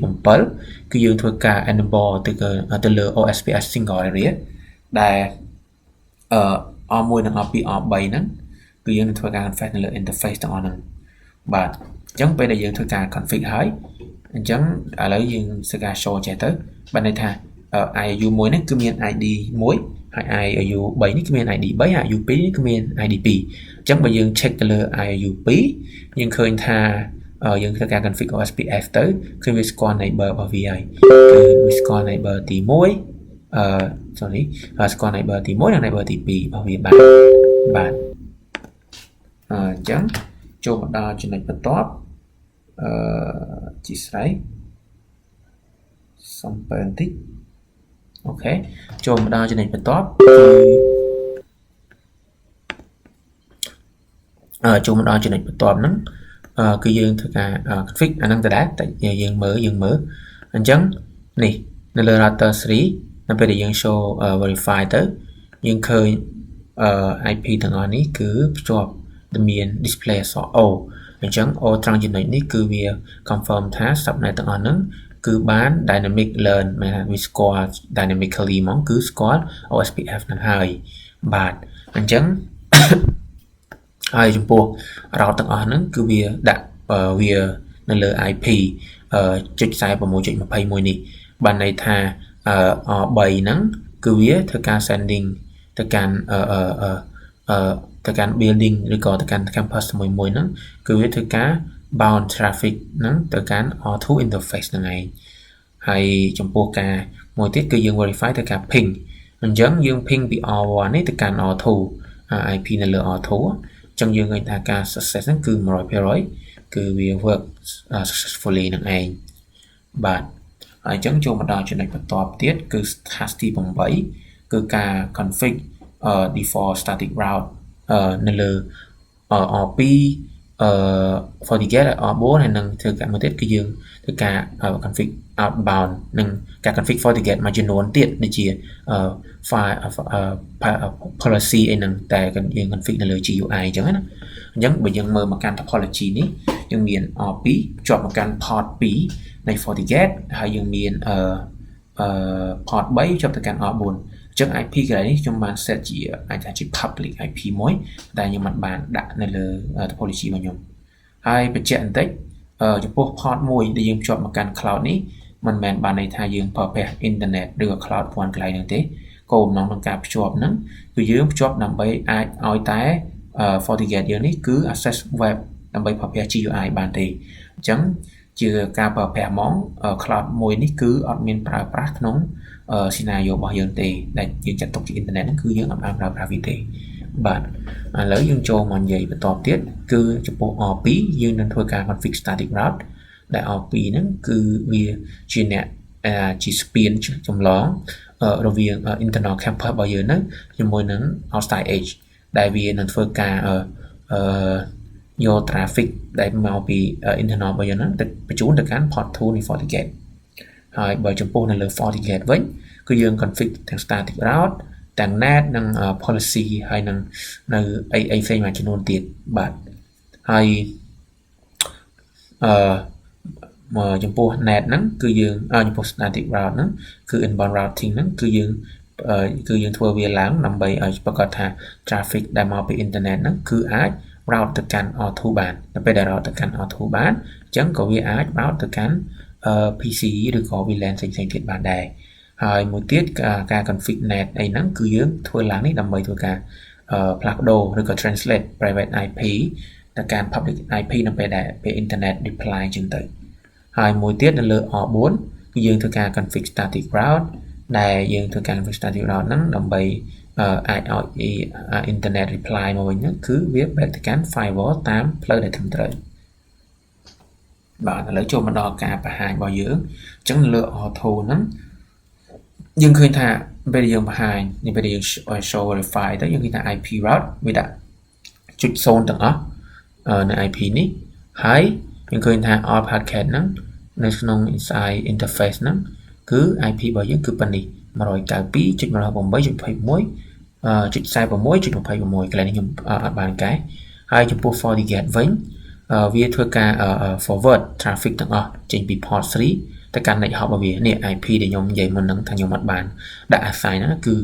7គឺយើងធ្វើការ enable ទៅលើ OSPF single area ដែល R1 និង R2 R3 ហ្នឹងគឺយើងនឹងធ្វើការ config នៅលើ interface ទាំងអស់ហ្នឹងបាទអញ្ចឹងពេលដែលយើងធ្វើការ config ហើយអញ្ចឹងឥឡូវយើងធ្វើការ show ចេះទៅបានន័យថា IU1 នេះគឺមាន ID 1 IOU 3នេះគឺមាន ID 3 IOU 2នេះគឺមាន ID 2អញ្ចឹងបើយើង check ទៅលើ IOU 2យើងឃើញថាយើងធ្វើការ config OSPF ទៅគឺវាស្គាល់ neighbor របស់វាហើយគឺវាស្គាល់ neighbor ទី1ស្គាល់ neighbor ទី1និង neighbor ទី2របស់វាបាទអញ្ចឹងចូលមកដល់ចំណុចបន្ទាប់ជាស្រ័យសំពើបន្តិចអូខេចូលមកដល់ចំណុចបន្ទាប់ចូលមកដល់ចំណុចបន្ទាប់ហ្នឹងគឺយើងធ្វើការ config អាហ្នឹងទៅដែរតែយើងមើលអញ្ចឹងនេះនៅលើ router 3នៅពេលដែលយើង show verify ទៅយើងឃើញIP ទាំងអស់នេះគឺភ្ជាប់តែមាន display អក្សរ O អញ្ចឹង O ត្រង់ចំណុចនេះគឺវា confirm ថា subnet ទាំងអស់ហ្នឹងគឺបាន dynamic learn មានថាវាស្គាល់ dynamically ហ្មងគឺស្គាល់ OSPF ហ្នឹងហើយបាទអញ្ចឹងហើយចំពោះ route ទាំងអស់ហ្នឹងគឺវាដាក់វានៅលើ IP 0.46.21 នេះបានន័យថា R3 ហ្នឹងគឺវាធ្វើការ sending ទៅកាន់ building ឬក៏ទៅកាន់ campus មួយហ្នឹងគឺវាធ្វើការ bound traffic ហ្នឹងទៅកាន់ R2 interface ហ្នឹងឯងហើយចំពោះការមួយទៀតគឺយើង verify ទៅការ ping អញ្ចឹងយើង ping ពី R1 នេះទៅកាន់ R2 IP នៅលើ R2 អញ្ចឹងយើងឃើញថាការ success ហ្នឹងគឺ 100% គឺវា work successfully នឹងឯងបាទហើយអញ្ចឹងចូលមកដល់ចំណុចបន្ទាប់ទៀតគឺ task ទី8គឺការ config default static route នៅលើ R2 FortiGate R4 ហើយនឹងធ្វើការមួយទៀតគឺយើងធ្វើការ config outbound និងការ config FortiGate មួយចំនួនទៀតដូចជា file policy អីហ្នឹងតែយើង config នៅលើ GUI អញ្ចឹងណាអញ្ចឹងបើយើងមើលមកកាន់ topology នេះយើងមាន R2 ជាប់មកកាន់ port 2នៃ FortiGate ហើយយើងមានport 3ជាប់ទៅកាន់ R4 អញ្ចឹង IP កន្លែងនេះខ្ញុំបាន set ជាអាចថាជា public IP មួយតែខ្ញុំមិនបានដាក់នៅលើ topology របស់ខ្ញុំហើយបញ្ជាក់បន្តិចចំពោះ port មួយដែលយើងភ្ជាប់មកកាន់ cloud នេះមិនមែនបានន័យថាយើងប្រើប្រាស់ internet ឬក៏ cloud ព័ន្ធកន្លែងហ្នឹងទេគោលបំណងក្នុងការភ្ជាប់ហ្នឹងគឺយើងភ្ជាប់ដើម្បីអាចឲ្យតែ FortiGate យើងនេះគឺ access web ដើម្បីប្រើប្រាស់ GUI បានទេអញ្ចឹងជាការប្រើប្រាស់ហ្មង cloud មួយនេះគឺអត់មានប្រើប្រាស់ក្នុង scenario របស់យើងទេដែលយើងចាត់ទុកជា internet ហ្នឹងគឺយើងអត់បានប្រើប្រាស់វាទេបាទឥឡូវយើងចូលមកនិយាយបន្តទៀតគឺចំពោះ R2 យើងនឹងធ្វើការ config static route ដែល R2 ហ្នឹងគឺវាជាអ្នកជា span ចម្លងរវាង internal campus របស់យើងហ្នឹងជាមួយនឹង outside edge ដែលវានឹងធ្វើការយក traffic ដែលមកពី internal របស់យើងហ្នឹងទៅបញ្ជូនទៅកាន់ port 2នៃ FortiGate ហើយបើចំពោះនៅលើ FortiGate វិញគឺយើង config ទាំង static route ទាំង net និង policy ហើយនឹងនៅអីផ្សេងមួយចំនួនទៀតបាទហើយចំពោះ net ហ្នឹងគឺយើងចំពោះ static route ហ្នឹងគឺ inbound routing ហ្នឹងគឺយើងធ្វើវាឡើងដើម្បីឲ្យប្រកាសថា traffic ដែលមកពី internet ហ្នឹងគឺអាច route ទៅកាន់ R2 បានដល់ពេលដែល route ទៅកាន់ R2 បានអញ្ចឹងក៏វាអាច route ទៅកាន់PC ឬក៏ VLAN ផ្សេងៗទៀតបានដែរហើយមួយទៀតការ config net អីហ្នឹងគឺយើងធ្វើឡើងនេះដើម្បីធ្វើការផ្លាស់ប្ដូរឬក៏ translate private IP ទៅកាន់ public IP នៅពេលដែលពេល internet reply អញ្ចឹងទៅហើយមួយទៀតនៅលើ R4 គឺយើងធ្វើការ config static route ដែលយើងធ្វើការ config static route ហ្នឹងដើម្បីអាចឲ្យ internet reply មកវិញហ្នឹងគឺវា back ទៅកាន់ firewall តាមផ្លូវដែលត្រឹមត្រូវបាទឥឡូវចូលមកដល់ការបង្ហាញរបស់យើងអញ្ចឹងលើ R2 ហ្នឹងយើងឃើញថាពេលដែលយើងបង្ហាញនេះពេលដែលយើង show verify ទៅយើងឃើញថា IP route វាដាក់ចុច0ទាំងអស់នៅ IP នេះហើយយើងឃើញថា all packet ហ្នឹងនៅក្នុង inside interface ហ្នឹងគឺ IP របស់យើងគឺប៉ុណ្នេះ 192.168.46.26 កន្លែងនេះខ្ញុំអត់បានកែហើយចំពោះ FortiGate វិញវាធ្វើការ forward traffic ទាំងអស់ចេញពី port 3ទៅកាន់ net hub របស់វានេះ IP ដែលខ្ញុំនិយាយមុនហ្នឹងថាខ្ញុំអត់បានដាក់ assign ហ្នឹងគឺ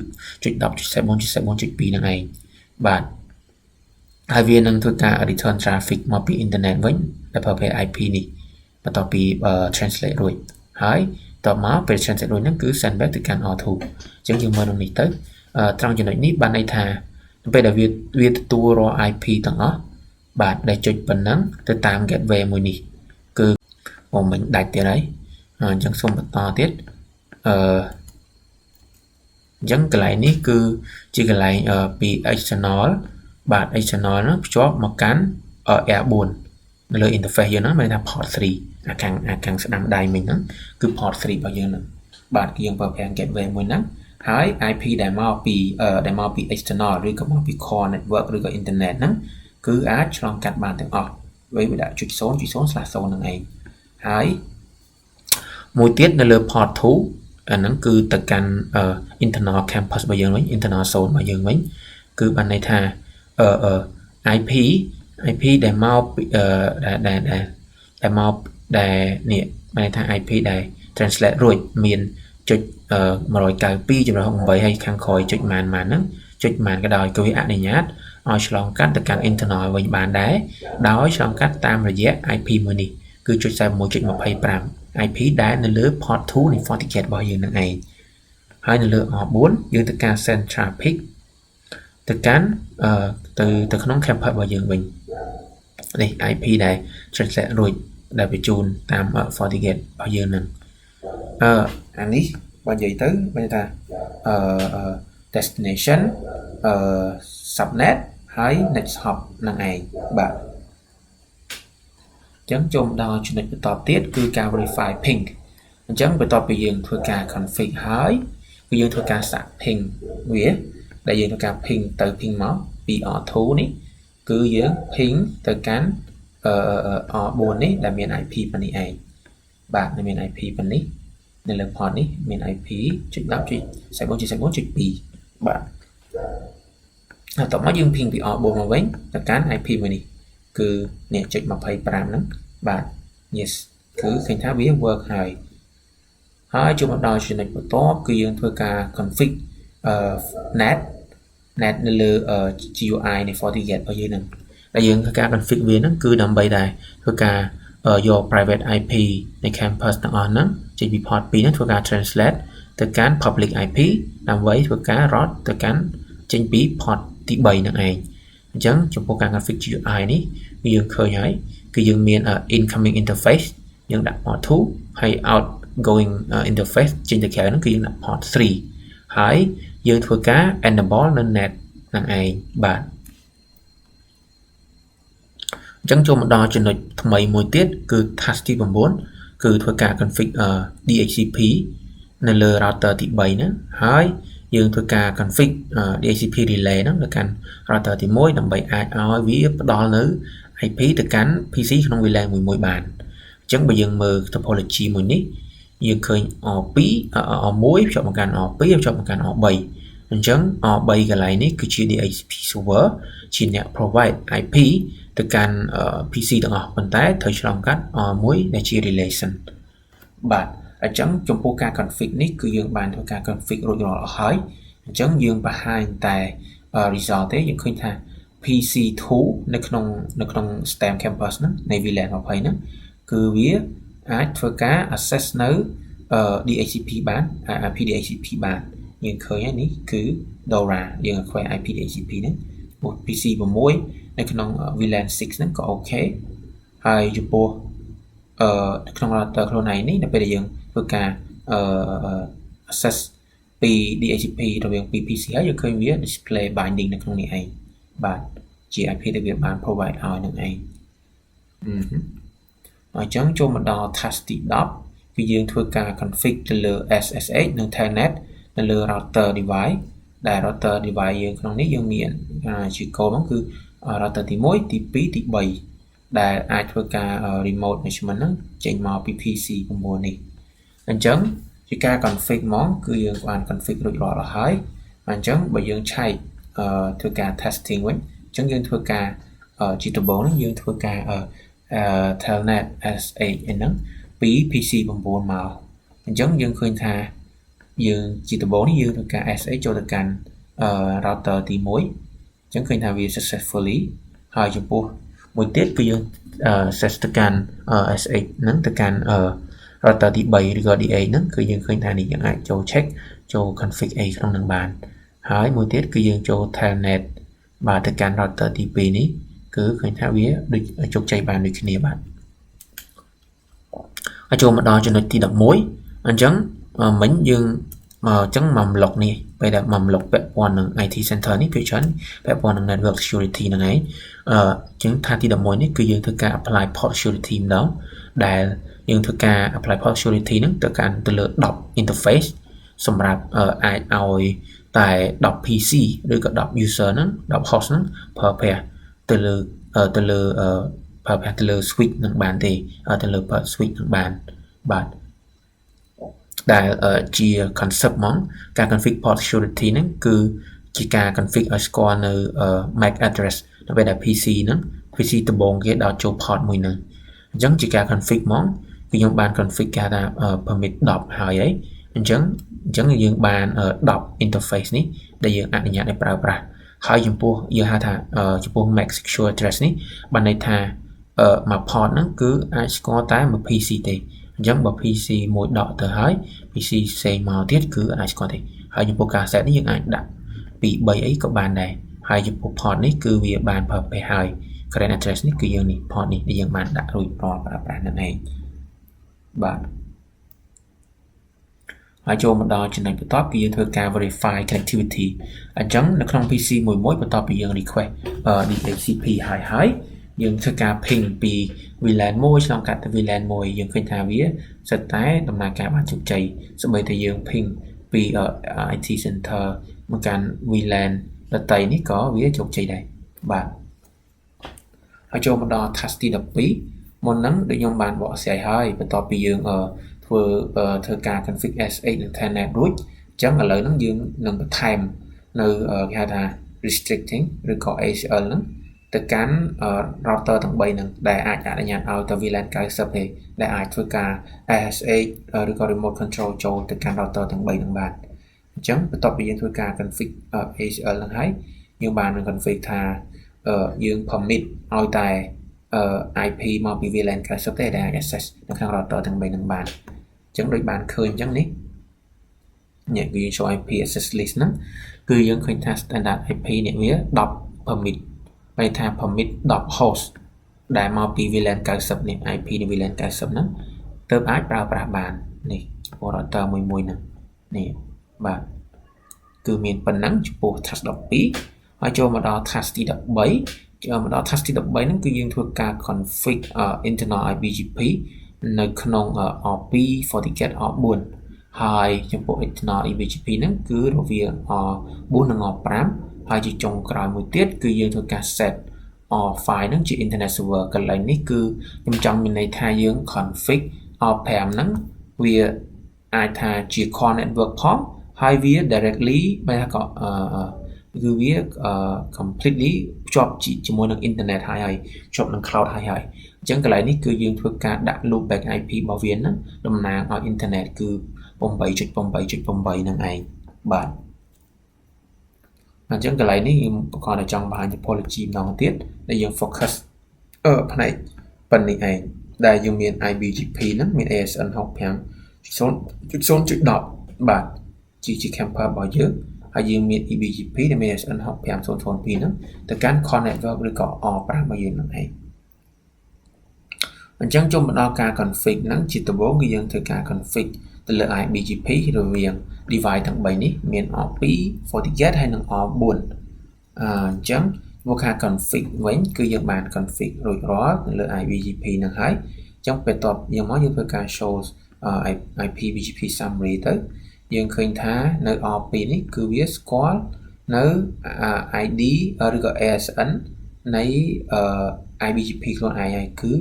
.10.14.14.2 ហ្នឹងឯងបាទហើយវានឹងធ្វើការ return traffic មកពី internet វិញដែលប្រើប្រាស់ IP នេះបន្ទាប់ពី translate រួចហើយតបមកពេល translate រួចហ្នឹងគឺ send back ទៅកាន់ R2 អញ្ចឹងយើងមើលក្នុងនេះទៅ ត្រង់ចំណុចនេះបានន័យថាពេលដែលវាទទួលរាល់ IP ទាំងអស់បាទដែលចុចប៉ុណ្ណឹងទៅតាម gateway មួយនេះគឺមិនដាច់ទៀតហើយអញ្ចឹងសូមបន្តទៀតអញ្ចឹងកន្លែងនេះគឺជាកន្លែងពី external បាទ external ហ្នឹងភ្ជាប់មកកាន់ R4 នៅលើ interface យើងហ្នឹងមានថា port 3អាខាងស្ដាំដៃមិញហ្នឹងគឺ port 3របស់យើងហ្នឹងបាទគឺយើងប្រើប្រាស់ gateway មួយហ្នឹងហើយ IP ដែលមកពី external ឬក៏មកពី core network ឬក៏ internet ហ្នឹងគឺអាចឆ្លងកាត់បានទាំងអស់វាដាក់ចុច 0/0/0 ហ្នឹងឯងហើយមួយទៀតនៅលើ port 2អាហ្នឹងគឺទៅកាន់ internal campus របស់យើងវិញ internal zone របស់យើងវិញគឺបានន័យថាIP ដែលមកដែលមកដែលនេះបានន័យថា IP ដែល translate រួចមានចុច 192.68 ហើយខាងក្រោយចុចម៉ានហ្នឹងចុចម៉ានក៏ដោយគឺវាអនុញ្ញាតឲ្យឆ្លងកាត់ទៅកាន់ internal វិញបានដែរដោយឆ្លងកាត់តាមរយៈ IP មួយនេះគឺចុច 41.25 IP ដែលនៅលើ port 2នៃ FortiGate របស់យើងនឹងឯងហើយនៅលើ R4 យើងទៅការ send traffic ទៅកាន់ទៅក្នុង campus របស់យើងវិញនេះ IP ដែល translate រួចដែលបញ្ជូនតាម FortiGate របស់យើងនឹងអានេះបើនិយាយទៅមានថាdestination subnet ហើយ next hop នឹងឯងបាទអញ្ចឹងចូលដល់ចំណុចបន្តទៀតគឺការ verify ping អញ្ចឹងបន្ទាប់ពីយើងធ្វើការ config ហើយគឺយើងធ្វើការសាក ping វាដែលយើងធ្វើការ ping ទៅ ping មកពី R2 នេះគឺយើង ping ទៅកាន់R4 នេះដែលមាន IP ប៉ុណ្នេះឯងបាទមាន IP ប៉ុណ្នេះនៅលើ port នេះមាន IP 10.14.14.2 បាទហើយតោះមកយើង ping ពី R4 មកវិញទៅកាន់ IP មួយនេះគឺនេះចុច25ហ្នឹងបាទ yes គឺឃើញថាវា work ហើយចូលមកដល់ចំណុចបន្ទាប់គឺយើងធ្វើការ config net នៅលើ GUI នៃ FortiGate របស់យើងហ្នឹងដែលយើងធ្វើការ config វាហ្នឹងគឺដើម្បីដែរធ្វើការយក private IP នៃ campus ទាំងអស់ហ្នឹងចេញពី port 2ហ្នឹងធ្វើការ translate ទៅកាន់ public IP ដើម្បីធ្វើការ route ទៅកាន់ចេញពី port ទី3ហ្នឹងឯងអញ្ចឹងចំពោះការ config GUI នេះយើងឃើញហើយគឺយើងមាន incoming interface យើងដាក់ port 2ហើយ outgoing interface ចេញទៅក្រៅហ្នឹងគឺយើងដាក់ port 3ហើយយើងធ្វើការ enable នៅ net ហ្នឹងឯងបាទអញ្ចឹងចូលមកដល់ចំណុចថ្មីមួយទៀតគឺ task ទី9គឺធ្វើការ config DHCP នៅលើ router ទី3ហ្នឹងហើយយើងធ្វើការ config DHCP relay ហ្នឹងទៅកាន់ router ទី1ដើម្បីអាចឲ្យវាផ្ដល់នៅ IP ទៅកាន់ PC ក្នុង VLAN មួយបានអញ្ចឹងបើយើងមើល topology មួយនេះយើងឃើញ R2 R1 ភ្ជាប់មកកាន់ R2 ភ្ជាប់មកកាន់ R3 អញ្ចឹង R3 កន្លែងនេះគឺជា DHCP server ជាអ្នក provide IP ទៅកាន់ PC ទាំងអស់ប៉ុន្តែត្រូវឆ្លងកាត់ R1 ដែលជា relation បាទអញ្ចឹងចំពោះការ config នេះគឺយើងបានធ្វើការ config រួចរាល់អស់ហើយអញ្ចឹងយើងបង្ហាញតែ result ទេយើងឃើញថា PC2 នៅក្នុង STEM campus ហ្នឹងនៃ VLAN 20ហ្នឹងគឺវាអាចធ្វើការ access នៅ DHCP បាន IP DHCP បានយើងឃើញហើយនេះគឺ DORA យើងឲ្យ IP DHCP ហ្នឹងPC 6នៅក្នុង VLAN 6ហ្នឹងក៏អូខេហើយចំពោះក្នុង router ខ្លួនឯងនេះនៅពេលដែលយើងធ្វើការaccess ពី DHCP រវាងពី PC ហើយយើងឃើញវា display binding នៅក្នុងនេះឯងបាទជា IP ដែលវាបាន provide ឲ្យនឹងឯងអញ្ចឹងចូលមកដល់ task ទី10គឺយើងធ្វើការ config ទៅលើ SSH និង Telnet នៅលើ router device ដែល router device យើងក្នុងនេះយើងមានជា code ហ្នឹងគឺ router ទី1ទី2ទី3ដែលអាចធ្វើការ remote management ហ្នឹងចេញមកពី PC 9នេះអញ្ចឹងជាការ config ហ្មងគឺយើងបាន config រួចរាល់អស់ហើយអញ្ចឹងបើយើងឆែកធ្វើការ testing វិញអញ្ចឹងយើងធ្វើការជាដំបូងហ្នឹងយើងធ្វើការTelnet SSH ហ្នឹងពី PC 9មកអញ្ចឹងយើងឃើញថាយើងជាដំបូងនេះយើងធ្វើការ SSH ចូលទៅកាន់router ទី1អញ្ចឹងឃើញថាវា successfully ហើយចំពោះមួយទៀតគឺយើង set ទៅកាន់ SSH ហ្នឹងទៅកាន់router ទី3ឬក៏ D8 ហ្នឹងគឺយើងឃើញថានេះយើងអាចចូល check ចូល config អីក្នុងហ្នឹងបាន ហើយមួយទៀតគឺយើងចូល telnet បាទទៅកាន់ router ទី2នេះគឺឃើញថាវាដូចជោគជ័យបានដូចគ្នាបាទហើយចូលមកដល់ចំណុចទី11អញ្ចឹងមិញយើងអញ្ចឹងមកប្លុកនេះពេលដែលមកប្លុកពាក់ព័ន្ធនឹង IT center នេះគឺច្រើនពាក់ព័ន្ធនឹង network security ហ្នឹងឯងអញ្ចឹងថាទី11នេះគឺយើងធ្វើការ apply port security ម្ដងដែលយើងធ្វើការ apply port security ហ្នឹងទៅលើ10 interface សម្រាប់អាចឲ្យតែ10 PC ឬក៏10 user ហ្នឹង10 host ហ្នឹងប្រើប្រាស់ទៅលើប្រើប្រាស់ទៅលើ switch នឹងបានទេទៅលើ switch នឹងបានបាទដែលជា concept ហ្មងការ config port security ហ្នឹងគឺជាការ config ឲ្យស្គាល់នៅ MAC address នៅពេលដែល PC ហ្នឹង PC ដំបូងគេដល់ចូល port មួយហ្នឹងអញ្ចឹងជាការ config ហ្មងគឺខ្ញុំបាន config គេថា permit 10ហើយអញ្ចឹងយើងបាន10 interface នេះដែលយើងអនុញ្ញាតឲ្យប្រើប្រាស់ហើយចំពោះយើងហៅថាចំពោះ MAC secure address នេះបានន័យថាមក port ហ្នឹងគឺអាចស្គាល់តែមួយ PC ទេអញ្ចឹងបើ PC មួយដកទៅហើយ PC ផ្សេងមកទៀតគឺអាចស្គាល់ទេហើយចំពោះការ set នេះយើងអាចដាក់ពី3អីក៏បានដែរហើយចំពោះ port នេះគឺវាបានប្រើប្រាស់ហើយ current address នេះគឺយើងនេះ port នេះដែលយើងបានដាក់រួចរាល់ប្រើប្រាស់นั่นឯងបាទហើយចូលមកដល់ចំណុចបន្ទាប់គឺយើងធ្វើការ verify connectivity អញ្ចឹងនៅក្នុង PC មួយបន្ទាប់ពីយើង request DHCP ហើយយើងធ្វើការ ping ពី VLAN មួយឆ្លងកាត់ទៅ VLAN មួយយើងឃើញថាវាសិតតែដំណើរការបានជោគជ័យសូម្បីតែយើង ping ពី IT center មកកាន់ VLAN ដទៃនេះក៏វាជោគជ័យដែរបាទហើយចូលមកដល់ task ទី12មុនហ្នឹងដូចខ្ញុំបានបកស្រាយហើយបន្ទាប់ពីយើងធ្វើការ config SH និង telnet រួចអញ្ចឹងឥឡូវហ្នឹងយើងនឹងបន្ថែមនៅគេហៅថា restricting ឬក៏ ACL ហ្នឹងទៅកាន់ router ទាំង3ហ្នឹងដែលអាចអនុញ្ញាតឲ្យទៅ VLAN 90ទេដែលអាចធ្វើការ SSH ឬក៏ remote control ចូលទៅកាន់ router ទាំង3ហ្នឹងបានអញ្ចឹងបន្ទាប់ពីយើងធ្វើការ config ACL ហ្នឹងហើយយើងបាននឹង config ថាយើង permit ឲ្យតែIP មកពី VLAN 90ទេដែលអាច access នៅក្នុង router ទាំង3ហ្នឹងបានអញ្ចឹងដូចបានឃើញអញ្ចឹងនេះនេះគឺយើង show IP access list ហ្នឹងគឺយើងឃើញថា standard IP នេះវា10 permit ន័យថា permit 10 host ដែលមកពី VLAN 90នេះ IP នៃ VLAN 90ហ្នឹងទើបអាចប្រើប្រាស់បាននេះចំពោះ router មួយហ្នឹងនេះបាទគឺមានប៉ុណ្ណឹងចំពោះ task 12ហើយចូលមកដល់ task ទី13ចូលមកដល់ task ទី13ហ្នឹងគឺយើងធ្វើការ config internal IBGP នៅក្នុង R2 FortiGate R4 ហើយចំពោះ internal IBGP ហ្នឹងគឺរវាង R4 និង R5 ហើយជាចុងក្រោយមួយទៀតគឺយើងធ្វើការ set R5 ហ្នឹងជា internet server កន្លែងនេះគឺខ្ញុំចង់មានន័យថាយើង config R5 ហ្នឹងវាអាចថាជា core network ផងហើយវា directly បែរក៏គឺវា completely ភ្ជាប់ជាមួយនឹង internet ហើយភ្ជាប់នឹង cloud ហើយអញ្ចឹងកន្លែងនេះគឺយើងធ្វើការដាក់ loopback IP របស់វាហ្នឹងតំណាងឲ្យ internet គឺ 8.8.8 ហ្នឹងឯងបាទអញ្ចឹងកន្លែងនេះខ្ញុំប្រកាសតែចង់បង្ហាញ topology ម្ដងទៀតដែលយើង focus ផ្នែកប៉ុណ្្នេះឯងដែលយើងមាន IBGP ហ្នឹងមាន ASN 65.0.10 បាទជា camper របស់យើងហើយយើងមាន EBGP ដែលមាន ASN 65.0.2 ហ្នឹងទៅកាន់ core network ឬក៏ R5 របស់យើងហ្នឹងឯងអញ្ចឹងចូលមកដល់ការ config ហ្នឹងជាដំបូងគឺយើងធ្វើការ config ទៅលើ IBGP រវាង device ទាំង3នេះមាន R2 FortiGate ហើយនិង R4 អញ្ចឹងមកការ config វិញគឺយើងបាន config រួចរាល់ទៅលើ IBGP ហ្នឹងហើយអញ្ចឹងពេលតបយើងមកយើងធ្វើការ show IPBGP summary ទៅយើងឃើញថានៅ R2 នេះគឺវាស្គាល់នៅ ID ឬក៏ ASN នៃ IBGP ខ្លួនឯងហើយគឺ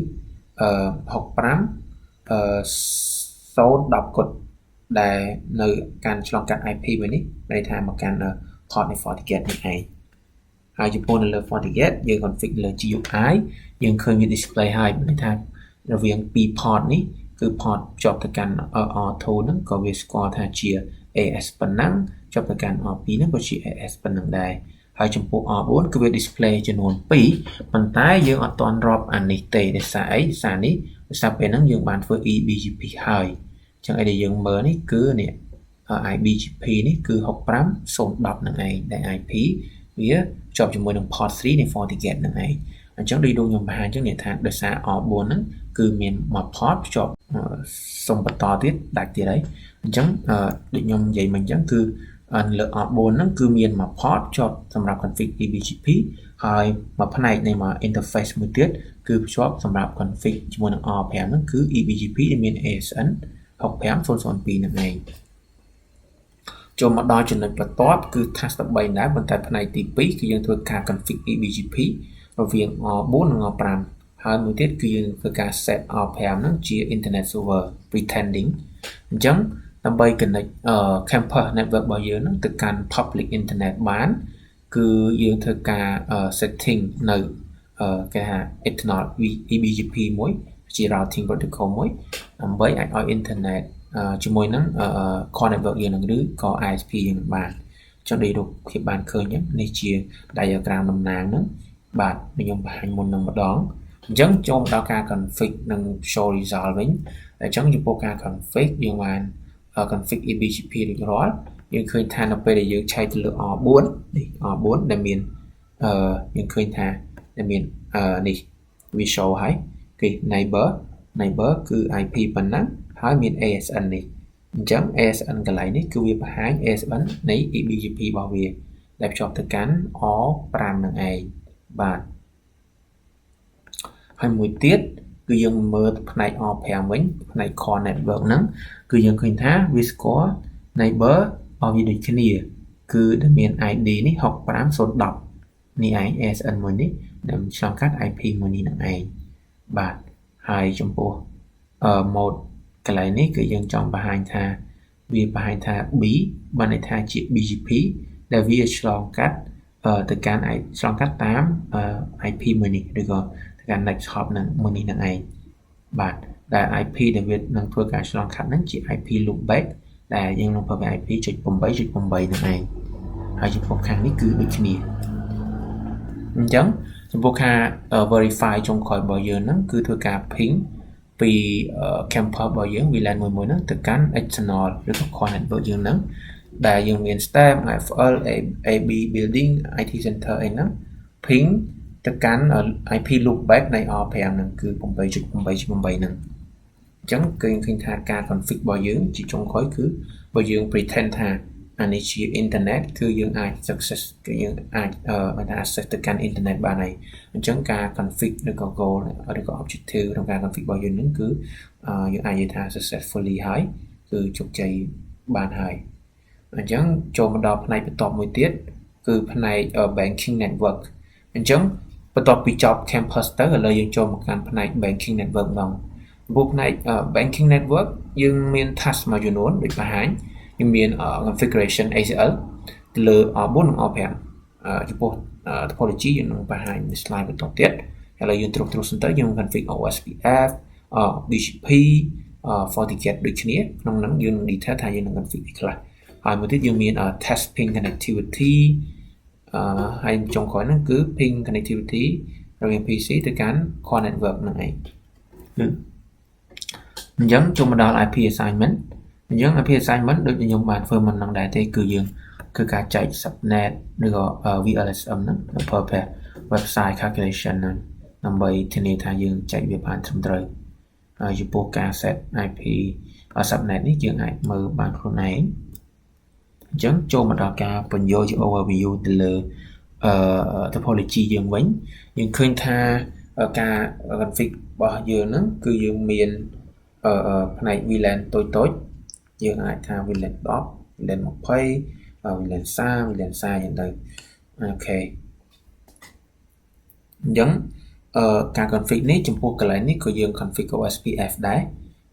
65 010 គុតដែលនៅកាន់ឆ្លងកាត់ IP មួយនេះន័យថាមកកាន់ port នៃ FortiGate នេះឯងហើយចំពោះនៅលើ FortiGate យើង config លើ GUI យើងឃើញវា display ហើយន័យថារវាង2 port នេះគឺ port ភ្ជាប់ទៅកាន់ R2 ហ្នឹងក៏វាស្គាល់ថាជា AS ប៉ុណ្ណឹងភ្ជាប់ទៅកាន់ R2 ហ្នឹងក៏ជា AS ប៉ុណ្ណឹងដែរហើយចំពោះ R4 គឺវា display ចំនួន2ប៉ុន្តែយើងអត់ទាន់រាប់អានេះទេដោយសារអីដោយសារនេះដោយសារពេលហ្នឹងយើងបានធ្វើ EBGP ហើយអញ្ចឹងឯដែលយើងមើលនេះគឺនេះ IBGP នេះគឺ65.0.10នឹងឯងដែល IP វាជាប់ជាមួយនឹង port 3 នៃ FortiGate នឹងឯងអញ្ចឹងដូចខ្ញុំបង្ហាញអញ្ចឹងនិយាយថាដោយសារ R4 ហ្នឹងគឺមានមួយ port ភ្ជាប់សុំបន្តទៀតដាច់ទៀតហើយអញ្ចឹងដូចខ្ញុំនិយាយមិញអញ្ចឹងគឺលើ R4 ហ្នឹងគឺមានមួយ port ជាប់សម្រាប់ config EBGP ហើយមួយផ្នែកនៃមួយ interface មួយទៀតគឺភ្ជាប់សម្រាប់ config ជាមួយនឹង R5 ហ្នឹងគឺ EBGP ដែលមាន ASN 65002នឹងឯងចូលមកដល់ចំណុចបន្ទាប់គឺ task 13ដែរប៉ុន្តែផ្នែកទី2គឺយើងធ្វើការ config EBGP រវាង R4 និង R5 ហើយមួយទៀតគឺយើងធ្វើការ set R5 ហ្នឹងជា internet server pretending អញ្ចឹងដើម្បី connect campus network របស់យើងហ្នឹងទៅកាន់ public internet បានគឺយើងធ្វើការ setting នៅគេហៅ ethernet EBGP មួយជា routing protocol មួយដើម្បីអាចឲ្យ internet ជាមួយនឹង core network យើងនឹងឬក៏ ISP យើងនឹងបានចុះដូចរូបភាពបានឃើញនេះជា diagram តំណាងហ្នឹងបាទខ្ញុំបង្ហាញមុននឹងម្ដងអញ្ចឹងចូលមកដល់ការ config និង show result វិញអញ្ចឹងចំពោះការ config យើងបាន config EBGP រួចរាល់យើងឃើញថានៅពេលដែលយើងឆែកទៅលើ R4 នេះ R4 ដែលមានយើងឃើញថាដែលមាននេះវា show ហើយគេ neighbor គឺ IP ប៉ុណ្ណឹងហើយមាន ASN នេះអញ្ចឹង ASN កន្លែងនេះគឺវាបង្ហាញ ASN នៃ EBGP របស់វាដែលភ្ជាប់ទៅកាន់ R5 នឹងឯងបាទហើយមួយទៀតគឺយើងមើលផ្នែក R5 វិញផ្នែក core network ហ្នឹងគឺយើងឃើញថាវាស្គាល់ neighbor របស់វាដូចគ្នាគឺដែលមាន ID នេះ65010នេះឯង ASN មួយនេះដែលឆ្លងកាត់ IP មួយនេះនឹងឯងបាទហើយចំពោះmode កន្លែងនេះគឺយើងចង់បង្ហាញថាវាបង្ហាញថា B បានន័យថាជា BGP ដែលវាឆ្លងកាត់ទៅកាន់ឆ្លងកាត់តាម IP មួយនេះឬក៏ទៅកាន់ next hop នឹងមួយនេះនឹងឯងបាទដែល IP ដែលវានឹងធ្វើការឆ្លងកាត់ហ្នឹងជា IP loopback ដែលយើងនឹងប្រើប្រាស់ IP 0.8.8 នឹងឯងហើយចំពោះខាងនេះគឺដូចគ្នាអញ្ចឹងចំពោះខាង verify ចុងក្រោយរបស់យើងហ្នឹងគឺធ្វើការ ping ពី campus របស់យើង VLAN មួយហ្នឹងទៅកាន់ external ឬក៏ core network យើងហ្នឹងដែលយើងមាន STEM, IFL, AB building, IT center អីហ្នឹង ping ទៅកាន់ IP loopback នៃ R5 ហ្នឹងគឺ 8.8.8 ហ្នឹងអញ្ចឹងគឺឃើញថាការ config របស់យើងជាចុងក្រោយគឺបើយើង pretend ថាអានេះជា internet គឺយើងអាច success គឺយើងអាចaccess ទៅកាន់ internet បានហើយអញ្ចឹងការ config ឬក៏ goal ឬក៏ objective ក្នុងការ config របស់យើងហ្នឹងគឺយើងអាចនិយាយថា successfully ហើយគឺជោគជ័យបានហើយអញ្ចឹងចូលមកដល់ផ្នែកបន្ទាប់មួយទៀតគឺផ្នែក banking network អញ្ចឹងបន្ទាប់ពីចប់ campus ទៅឥឡូវយើងចូលមកកាន់ផ្នែក banking network ម្ដងពីផ្នែក banking network យើងមាន task មួយចំនួនដូចបង្ហាញយើងមាន configuration ACL ទៅលើ R4 និង R5 ចំពោះ topology យើងនឹងបង្ហាញនៅ slide បន្តទៀតឥឡូវយើងទ្រុសទៅយើង config OSPF BGP FortiGate ដូចគ្នាក្នុងហ្នឹងយើងនឹង detail ថាយើងនឹង config អីខ្លះហើយមួយទៀតយើងមាន test ping connectivity ហើយចុងក្រោយហ្នឹងគឺ ping connectivity រវាង PC ទៅកាន់ core network ហ្នឹងឯងអញ្ចឹងចូលមកដល់ IP assignment អញ្ចឹង IP assignment ដូចខ្ញុំបានធ្វើមុនហ្នឹងដែរទេគឺយើងគឺការចែក subnet ឬក៏ VLSM ហ្នឹងប្រើប្រាស់ website calculation ហ្នឹងដើម្បីធានាថាយើងចែកវាបានត្រឹមត្រូវហើយចំពោះការ set IP subnet នេះយើងអាចមើលបានខ្លួនឯងអញ្ចឹងចូលមកដល់ការបញ្យល់ជា overview ទៅលើtopology យើងវិញយើងឃើញថាការ config របស់យើងហ្នឹងគឺយើងមានផ្នែក VLAN តូចយើងអាចថា VLAN 10 VLAN 20 VLAN 30 VLAN 40យ៉ាងទៅអូខេអញ្ចឹងការ config នេះចំពោះកន្លែងនេះក៏យើង config OSPF ដែរ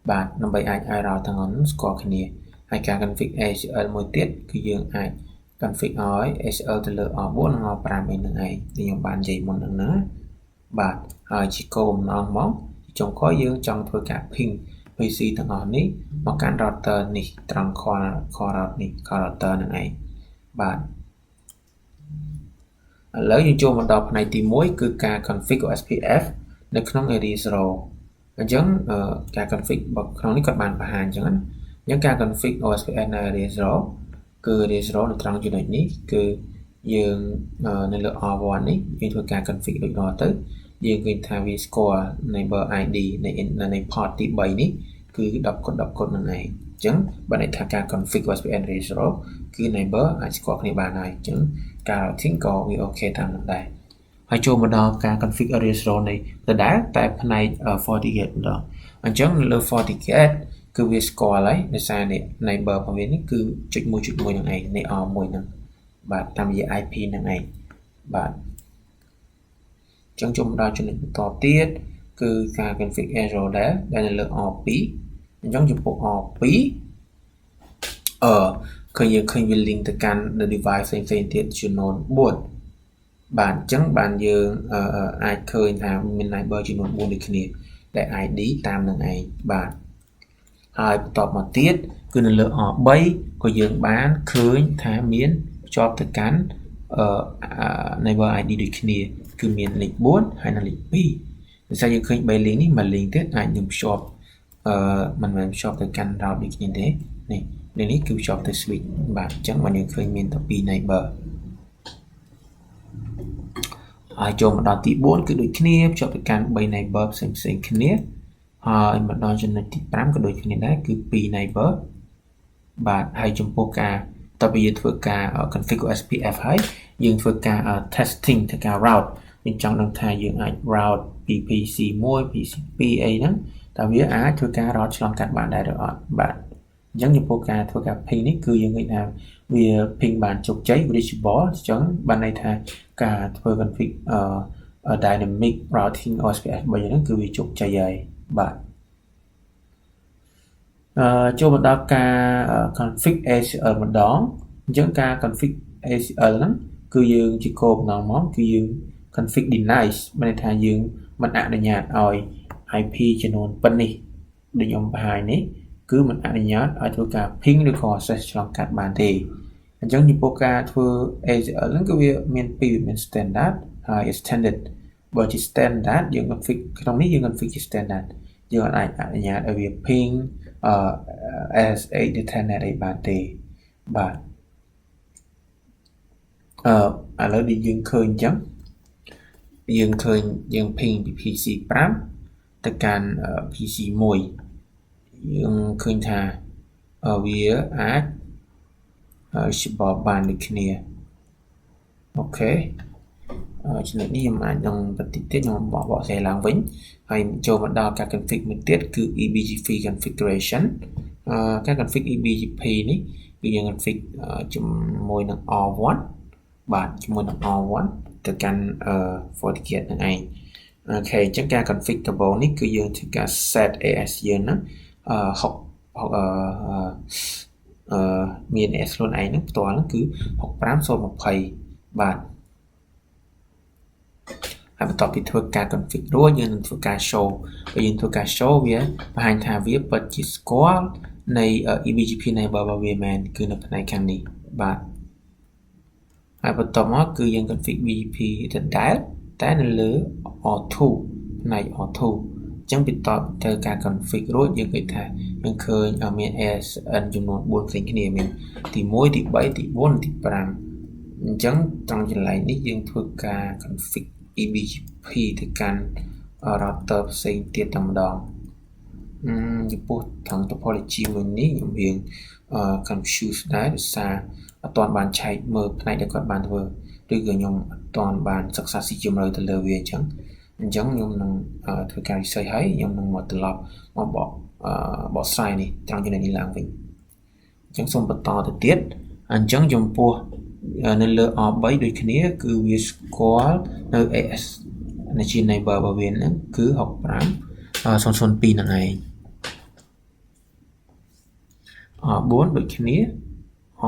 បាទដើម្បីអាចឲ្យ router ទាំងអស់ស្គាល់គ្នាហើយការ config ACL មួយទៀតគឺយើងអាច config ឲ្យ ACL ទៅលើ R4 និង R5 ឯងហ្នឹងឯងខ្ញុំបាននិយាយមុនហ្នឹងណាបាទហើយជាគោលបំណងមកចុងក្រោយយើងចង់ធ្វើការ ping PC ទាំងអស់នេះមកកាន់ router នេះត្រង់ core route នេះ core router ហ្នឹងឯងបាទឥឡូវយើងចូលមកដល់ផ្នែកទី1គឺការ config OSPF នៅក្នុង area 0អញ្ចឹងការ config របស់ក្នុងនេះគាត់បានបង្ហាញអញ្ចឹង những ca config OSPF នៅ array 0 គឺ array 0 នៅត្រង់ចំណុចនេះគឺយើងនៅលើ R1 នេះយើងធ្វើការ config ដូចតទៅយើងឃើញថាវាស្គាល់ neighbor ID នៃ port ទី3នេះគឺ10 កុដនឹងឯងអញ្ចឹងបើន័យថាការ config OSPF array 0គឺ neighbor អាចស្គាល់គ្នាបានហើយអញ្ចឹងការ routing ក៏វាអូខេតាមនោះដែរហើយចូលមកដល់ការ config array 0នៃដដែលតែផ្នែក FortiGate ម្ដងអញ្ចឹងនៅលើ FortiGate គឺវាស្គាល់ហើយដោយសារ neighbor របស់វានេះគឺចុច1.1នឹងឯងនៃ R1 ហ្នឹងបាទតាមរយៈ IP ហ្នឹងឯងបាទអញ្ចឹងចូលមកដល់ចំណុចបន្តទៀតគឺការ config error ដែលនៅលើ R2 អញ្ចឹងចំពោះ R2 ឃើញវា link ទៅកាន់ device ផ្សេងទៀតចំនួន4បាទអញ្ចឹងបានយើងអាចឃើញថាមាន neighbor ចំនួន4ដូចគ្នាដែល ID តាមនឹងឯងបាទហើយបន្តមកទៀតគឺនៅលើ R3 ក៏យើងបានឃើញថាមានភ្ជាប់ទៅកាន់ neighbor ID ដូចគ្នាគឺមានលេខ4ហើយនិងលេខ2ដោយសារយើងឃើញ3 link នេះមួយ link ទៀតអាចនឹងភ្ជាប់មិនមែនភ្ជាប់ទៅកាន់ route ដូចគ្នាទេនេះគឺភ្ជាប់ទៅ switch បាទអញ្ចឹងបានយើងឃើញមានតែ2 neighbor ហើយចូលមកដល់ទី4គឺដូចគ្នាភ្ជាប់ទៅកាន់3 neighbor ផ្សេងគ្នាហើយមកដល់ចំណុចទី5ក៏ដូចគ្នាដែរគឺ2 neighbor បាទហើយចំពោះការតើយើងធ្វើការ config OSPF ហើយយើងធ្វើការ testing ទៅការ route យើងចង់ដឹងថាយើងអាច route ពី PC1 PC2 អីហ្នឹងតើវាអាចធ្វើការ route ឆ្លងកាត់បានដែរឬអត់បាទអញ្ចឹងចំពោះការធ្វើការ ping នេះគឺយើងឃើញថាវា ping បានជោគជ័យ reachable អញ្ចឹងបានន័យថាការធ្វើ config dynamic routing OSPF របស់យើងហ្នឹងគឺវាជោគជ័យហើយបាទចូលមកដល់ការ config ACL ម្ដងអញ្ចឹងការ config ACL ហ្នឹងគឺយើងជាគោលបំណងមកគឺយើង config denies មានន័យថាយើងមិនអនុញ្ញាតឲ្យ IP ចំនួនប៉ុណ្នេះដូចខ្ញុំបង្ហាញនេះគឺមិនអនុញ្ញាតឲ្យធ្វើការ ping ឬក៏ access ឆ្លងកាត់បានទេអញ្ចឹងចំពោះការធ្វើ ACL ហ្នឹងគឺវាមាន2វាមាន standard ហើយ extended បើជា standard យើង config ក្នុងនេះយើង config ជា standard យើងអាចអនុញ្ញាតឲ្យវា ping as8 Ethernet អីបានទេបាទឥឡូវដែលយើងឃើញអញ្ចឹងយើងឃើញយើង ping ពី PC5 ទៅកាន់ PC1 យើងឃើញថាវាអាចច្បាប់បានដូចគ្នាអូខេចំណុចនេះខ្ញុំអាចនឹងបន្តិចទៀតខ្ញុំបកស្រាយឡើងវិញហើយចូលមកដល់ការ config មួយទៀតគឺ eBGP configuration ការ config eBGP នេះគឺយើង config ជាមួយនឹង R1 បាទជាមួយនឹង R1 ទៅកាន់ FortiGate ហ្នឹងឯងអូខេអញ្ចឹងការ config ដំបូងនេះគឺយើងធ្វើការ set AS យើងហ្នឹងមាន AS ខ្លួនឯងហ្នឹងផ្ទាល់ហ្នឹងគឺ65020បាទហើយបន្ទាប់ពីធ្វើការ config រួចយើងនឹងធ្វើការ show បើយើងធ្វើការ show វាបង្ហាញថាវាពិតជាស្គាល់នៃ eBGP neighbor របស់វាមែនគឺនៅផ្នែកខាងនេះបាទហើយបន្ទាប់មកគឺយើង config BGP ដដែលតែនៅលើ R2 ផ្នែក R2 អញ្ចឹងបន្ទាប់ទៅការ config រួចយើងឃើញថាយើងឃើញមាន ASN ចំនួន4ផ្សេងគ្នាមានទី1ទី3ទី4ទី5អញ្ចឹងត្រង់កន្លែងនេះយើងធ្វើការ config eBGP ទៅកាន់ router ផ្សេងទៀតតែម្ដងចំពោះត្រង់ topology មួយនេះខ្ញុំរៀង confuse ដែរដោយសារអត់ទាន់បានឆែកមើលផ្នែកដែលគាត់បានធ្វើឬក៏ខ្ញុំអត់ទាន់បានសិក្សាស៊ីជម្រៅទៅលើវាអញ្ចឹងខ្ញុំនឹងធ្វើការ research ហើយខ្ញុំនឹងមកត្រឡប់មកបកស្រាយនេះត្រង់ចំណុចនេះឡើងវិញអញ្ចឹងសូមបន្តទៅទៀតអញ្ចឹងចំពោះនៅលើ R3 ដូចគ្នាគឺវាស្គាល់នៅ AS នៃ neighbor របស់វាហ្នឹងគឺ65002ហ្នឹងឯង R4 ដូចគ្នា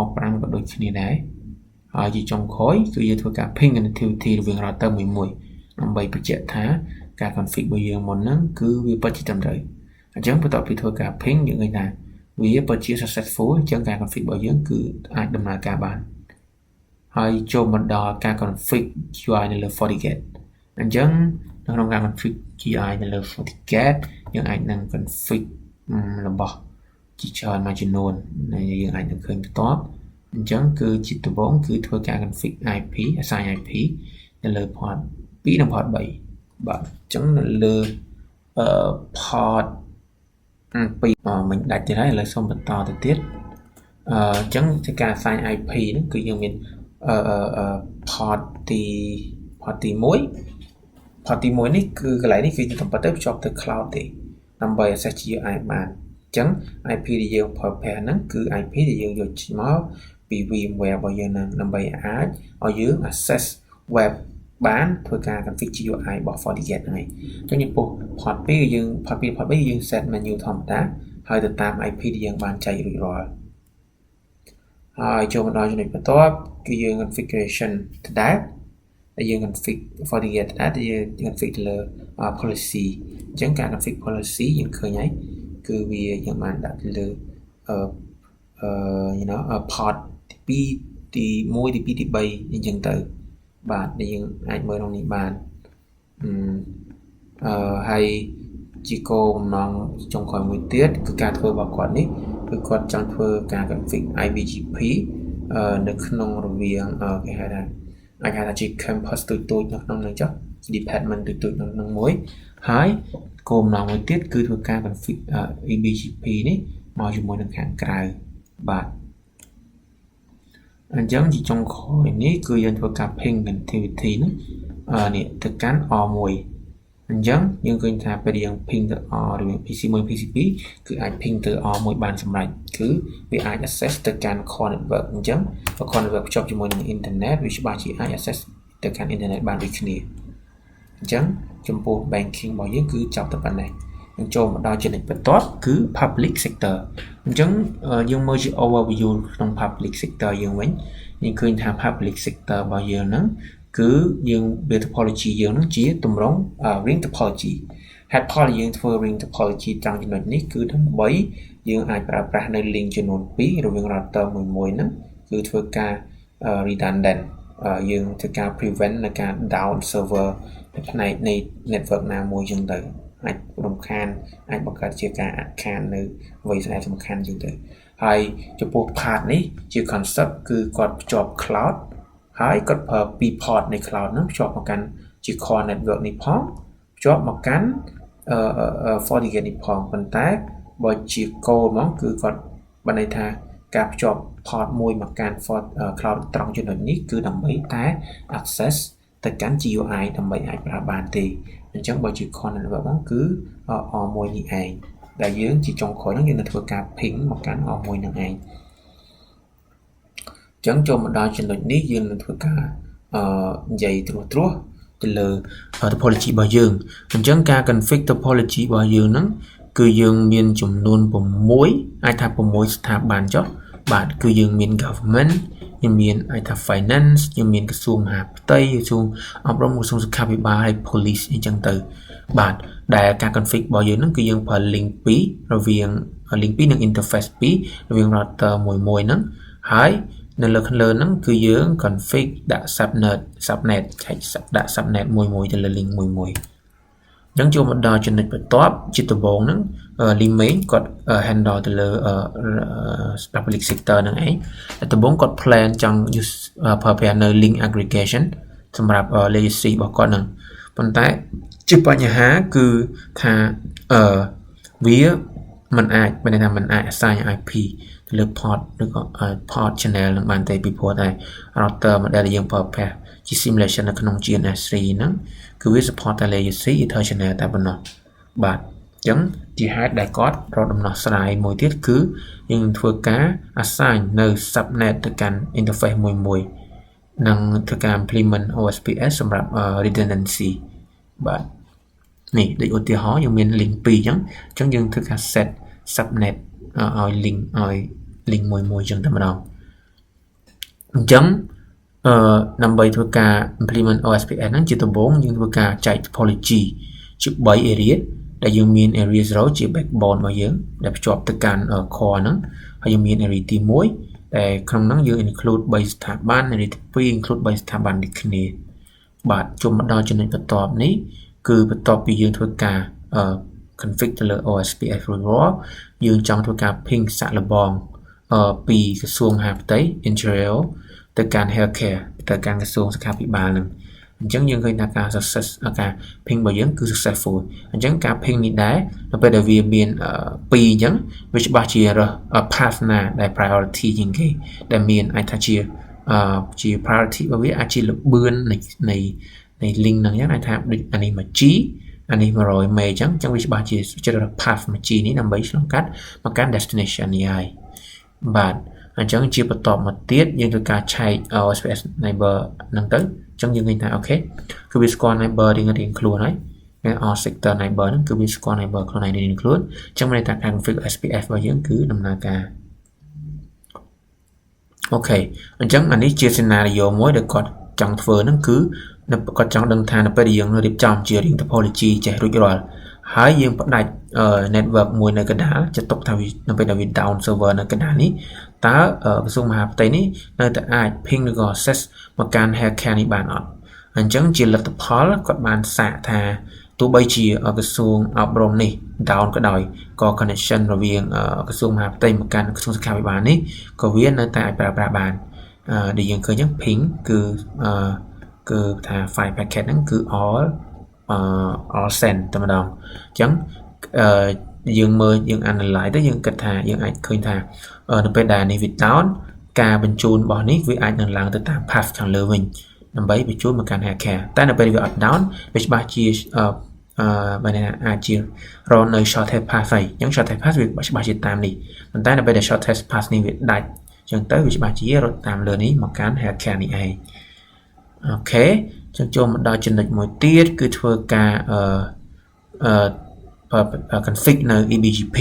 R5 ក៏ដូចគ្នាដែរហើយជាចុងក្រោយគឺយើងធ្វើការ ping connectivity រវាង router មួយដើម្បីបញ្ជាក់ថាការ config របស់យើងមុនហ្នឹងគឺវាពិតជាត្រឹមត្រូវអញ្ចឹងបន្ទាប់ពីធ្វើការ ping យើងឃើញថាវាពិតជា successful អញ្ចឹងការ config របស់យើងគឺអាចដំណើរការបានហើយចូលមកដល់ការ config GUI នៅលើ FortiGate អញ្ចឹងនៅក្នុងការ config GUI នៅលើ FortiGate យើងអាចនឹង config របស់ ជាច្រើនមួយចំនួនយើងអាចនឹងឃើញបន្ទាប់អញ្ចឹងគឺជាដំបូងគឺធ្វើការ config IP assign IP នៅលើ port 2 និង port 3 បាទអញ្ចឹងនៅលើ port 2មិនដាច់ទៀតហើយឥឡូវសូមបន្តទៅទៀតអញ្ចឹងជាការ assign IP ហ្នឹងគឺយើងមានport ទី1 port ទី1នេះគឺកន្លែងនេះគឺតាមពិតទៅភ្ជាប់ទៅ cloud ទេដើម្បី access GUI បានអញ្ចឹង IP ដែលយើងប្រើប្រាស់ហ្នឹងគឺ IP ដែលយើងយកមកពី VMware របស់យើងហ្នឹងដើម្បីអាចឲ្យយើង access web បានធ្វើការ config GUI របស់ FortiGate ហ្នឹងឯងអញ្ចឹងចំពោះ port 2យើង port 2 port 3យើង set menu ធម្មតាហើយទៅតាម IP ដែលយើងបានចែករួចរាល់ហើយចូលមកដល់ចំណុចបន្ទាប់គឺយើង configuration ដដែលដែលយើង config FortiGate ដដែលដែលយើង config ទៅលើ policy អញ្ចឹងការ config policy យើងឃើញហើយគឺវាយើងបានដាក់ទៅលើport ទី2ទី1ទី2ទី3អញ្ចឹងទៅបាទដែលយើងអាចមើលក្នុងនេះបានហើយជាគោលបំណងចុងក្រោយមួយទៀតគឺការធ្វើរបស់គាត់នេះគឺគាត់ចង់ធ្វើការ config IBGP នៅក្នុងរវាងគេហៅថាអាចហៅថាជា campus ទូចៗនៅក្នុងហ្នឹងចុះ department ទូចៗនៅក្នុងមួយហើយគោលបំណងមួយទៀតគឺធ្វើការ config IBGP នេះមកជាមួយនឹងខាងក្រៅបាទអញ្ចឹងជាចុងក្រោយនេះគឺយើងធ្វើការ ping connectivity នេះទៅកាន់ R1 អញ្ចឹងយើងឃើញថាពេលយើង ping ទៅ R រវាង PC1 PC2 គឺអាច ping ទៅ R1 បានសម្រេចគឺវាអាច access ទៅកាន់ core network អញ្ចឹង core network ភ្ជាប់ជាមួយនឹង internet វាច្បាស់ជាអាច access ទៅកាន់ internet បានដូចគ្នាអញ្ចឹងចំពោះ banking របស់យើងគឺចប់តែប៉ុណ្ណេះយើងចូលមកដល់ចំណុចបន្ទាប់គឺ public sector អញ្ចឹងយើងមើលជា overview ក្នុង public sector យើងវិញយើងឃើញថា public sector របស់យើងហ្នឹងគឺយើង topology យើងហ្នឹងជាទម្រង់ ring topology ហេតុផលយើងធ្វើ ring topology ត្រង់ចំណុចនេះគឺដើម្បីយើងអាចប្រើប្រាស់នៅ link ចំនួន2រវាង router មួយហ្នឹងគឺធ្វើការ redundant យើងធ្វើការ prevent នៅការ down server នៅផ្នែកនៃ network ណាមួយចឹងទៅអាចរំខានអាចបង្កើតជាការអាក់ខាននៅអ្វីដែលសំខាន់ជាងទៅហើយចំពោះ part នេះជា concept គឺគាត់ភ្ជាប់ cloud ហើយគាត់ប្រើពី port នៃ cloud ហ្នឹងភ្ជាប់មកកាន់ជា core network នេះផងភ្ជាប់មកកាន់FortiGate នេះផងប៉ុន្តែបើជា goal ហ្មងគឺគាត់បានន័យថាការភ្ជាប់ port មួយមកកាន់ cloud ត្រង់ចំណុចនេះគឺដើម្បីតែ access ទៅកាន់ GUI ដើម្បីអាចប្រើបានទេអញ្ចឹងបើជា core network ហ្នឹងគឺ R1 នេះឯងដែលយើងជាចុងក្រោយហ្នឹងយើងនឹងធ្វើការ ping មកកាន់ R1 ហ្នឹងឯងអញ្ចឹងចូលមកដល់ចំណុចនេះយើងនឹងធ្វើការនិយាយត្រួសទៅលើ topology របស់យើងអញ្ចឹងការ config topology របស់យើងហ្នឹងគឺយើងមានចំនួន6អាចថា6ស្ថាប័នចុះបាទគឺយើងមាន government យើងមានអាចថា finance យើងមានក្រសួងមហាផ្ទៃក្រសួងអប់រំក្រសួងសុខាភិបាលហើយ police អញ្ចឹងទៅបាទដែលការ config របស់យើងហ្នឹងគឺយើងប្រើ link 2រវាង link 2និង interface 2រវាង router មួយហ្នឹងហើយនៅលើខាងលើហ្នឹងគឺយើង config ដាក់ subnet ចែកដាក់ subnet មួយទៅលើ link មួយអញ្ចឹងចូលមកដល់ចំណុចបន្ទាប់ជាដំបូងហ្នឹង link main គាត់ handle ទៅលើ public sector ហ្នឹងឯងដំបូងគាត់ plan ចង់ use ប្រើប្រាស់នៅ link aggregation សម្រាប់ legacy របស់គាត់ហ្នឹងប៉ុន្តែជាបញ្ហាគឺថាវាមិនអាចបានថាមិនអាច assign IP ទៅលើ port ឬក៏ port channel នឹងបានទេពីព្រោះតែ router model ដែលយើងប្រើប្រាស់ជា simulation នៅក្នុង GNS3 ហ្នឹងគឺវា support តែ legacy ether channel តែប៉ុណ្ណោះបាទអញ្ចឹងជាហេតុដែលគាត់រកដំណោះស្រាយមួយទៀតគឺយើងនឹងធ្វើការ assign នៅ subnet ទៅកាន់ interface មួយនិងធ្វើការ implement OSPF សម្រាប់ redundancy បាទនេះដូចឧទាហរណ៍យើងមាន link 2អញ្ចឹងយើងធ្វើការ set subnet ឲ្យ link មួយអញ្ចឹងតែម្ដងអញ្ចឹងដើម្បីធ្វើការ implement OSPF ហ្នឹងជាដំបូងយើងធ្វើការចែក topology ជា3 area ដែលយើងមាន area 0ជា backbone របស់យើងដែលភ្ជាប់ទៅកាន់ core ហ្នឹងហើយយើងមាន area ទី1ដែលក្នុងហ្នឹងយើង include 3ស្ថាប័ន area ទី2 include 3ស្ថាប័នដូចគ្នាបាទចូលមកដល់ចំណុចបន្ទាប់នេះគឺបន្ទាប់ពីយើងធ្វើការ config ទៅលើ OSPF រួចរាល់យើងចង់ធ្វើការ ping សាក់លបងពីក្រសួងមហាផ្ទៃ Interior ទៅកាន់ Healthcare ទៅកាន់ក្រសួងសុខាភិបាលនឹងអញ្ចឹងយើងឃើញថាការ success ការ ping របស់យើងគឺ successful អញ្ចឹងការ ping នេះដែរនៅពេលដែលវាមាន2អញ្ចឹងវាច្បាស់ជា path ណាដែល priority ជាងគេដែលមានអាចថាជាpriority របស់វាអាចជាលបឿននៃ link ហ្នឹងអញ្ចឹងអាចថាដូចអានេះមក G អានេះ100 មេអញ្ចឹងវាច្បាស់ជាជ្រើសរើស path មក G នេះដើម្បីឆ្លងកាត់មកកាន់ destination នេះហើយបាទអញ្ចឹងជាបន្តមកទៀតយើងធ្វើការឆែក OSPF neighbor ហ្នឹងទៅអញ្ចឹងយើងឃើញថាអូខេគឺវាស្គាល់ neighbor រៀងខ្លួនហើយall sector neighbor ហ្នឹងគឺវាស្គាល់ neighbor ខ្លួនឯងរៀងខ្លួនអញ្ចឹងមានន័យថាការ configure SPF របស់យើងគឺដំណើរការអូខេអញ្ចឹងអានេះជា scenario មួយដែលគាត់ចង់ធ្វើហ្នឹងគឺគាត់ចង់ដឹងថានៅពេលដែលយើងរៀបចំជា ring topology ចេះរួចរាល់ហើយយើងផ្ដាច់ network មួយនៅកណ្ដាលចាត់ទុកថាវានៅពេលដែលវា down server នៅកណ្ដាលនេះតើក្រសួងមហាផ្ទៃនេះនៅតែអាច ping ឬក៏ access មកកាន់ healthcare នេះបានអត់អញ្ចឹងជាលទ្ធផលគាត់បានសាកថាទោះបីជាក្រសួងអប់រំនេះ down ក៏ដោយក៏ connection រវាងក្រសួងមហាផ្ទៃមកកាន់ក្រសួងសុខាភិបាលនេះក៏វានៅតែអាចប្រើប្រាស់បានដែលយើងឃើញអញ្ចឹង ping គឺថា file packet ហ្នឹងគឺ all send តែម្ដងអញ្ចឹងយើងមើលយើង analyze ទៅយើងគិតថាយើងអាចឃើញថានៅពេលដែលនេះវា down ការបញ្ជូនរបស់នេះវាអាចនឹងឡើងទៅតាម path ខាងលើវិញដើម្បីបញ្ជូនមកកាន់ healthcare តែនៅពេលវាអត់ down វាច្បាស់ជាបើអ្នកអាចជារកនៅ shortest path ហើយអញ្ចឹង shortest path វាច្បាស់ជាតាមនេះប៉ុន្តែនៅពេលដែល shortest path នេះវាដាច់អញ្ចឹងទៅវាច្បាស់ជារត់តាមលើនេះមកកាន់ healthcare នេះឯងអូខេចឹងចូលមកដល់ចំណុចមួយទៀតគឺធ្វើការconfig នៅ eBGP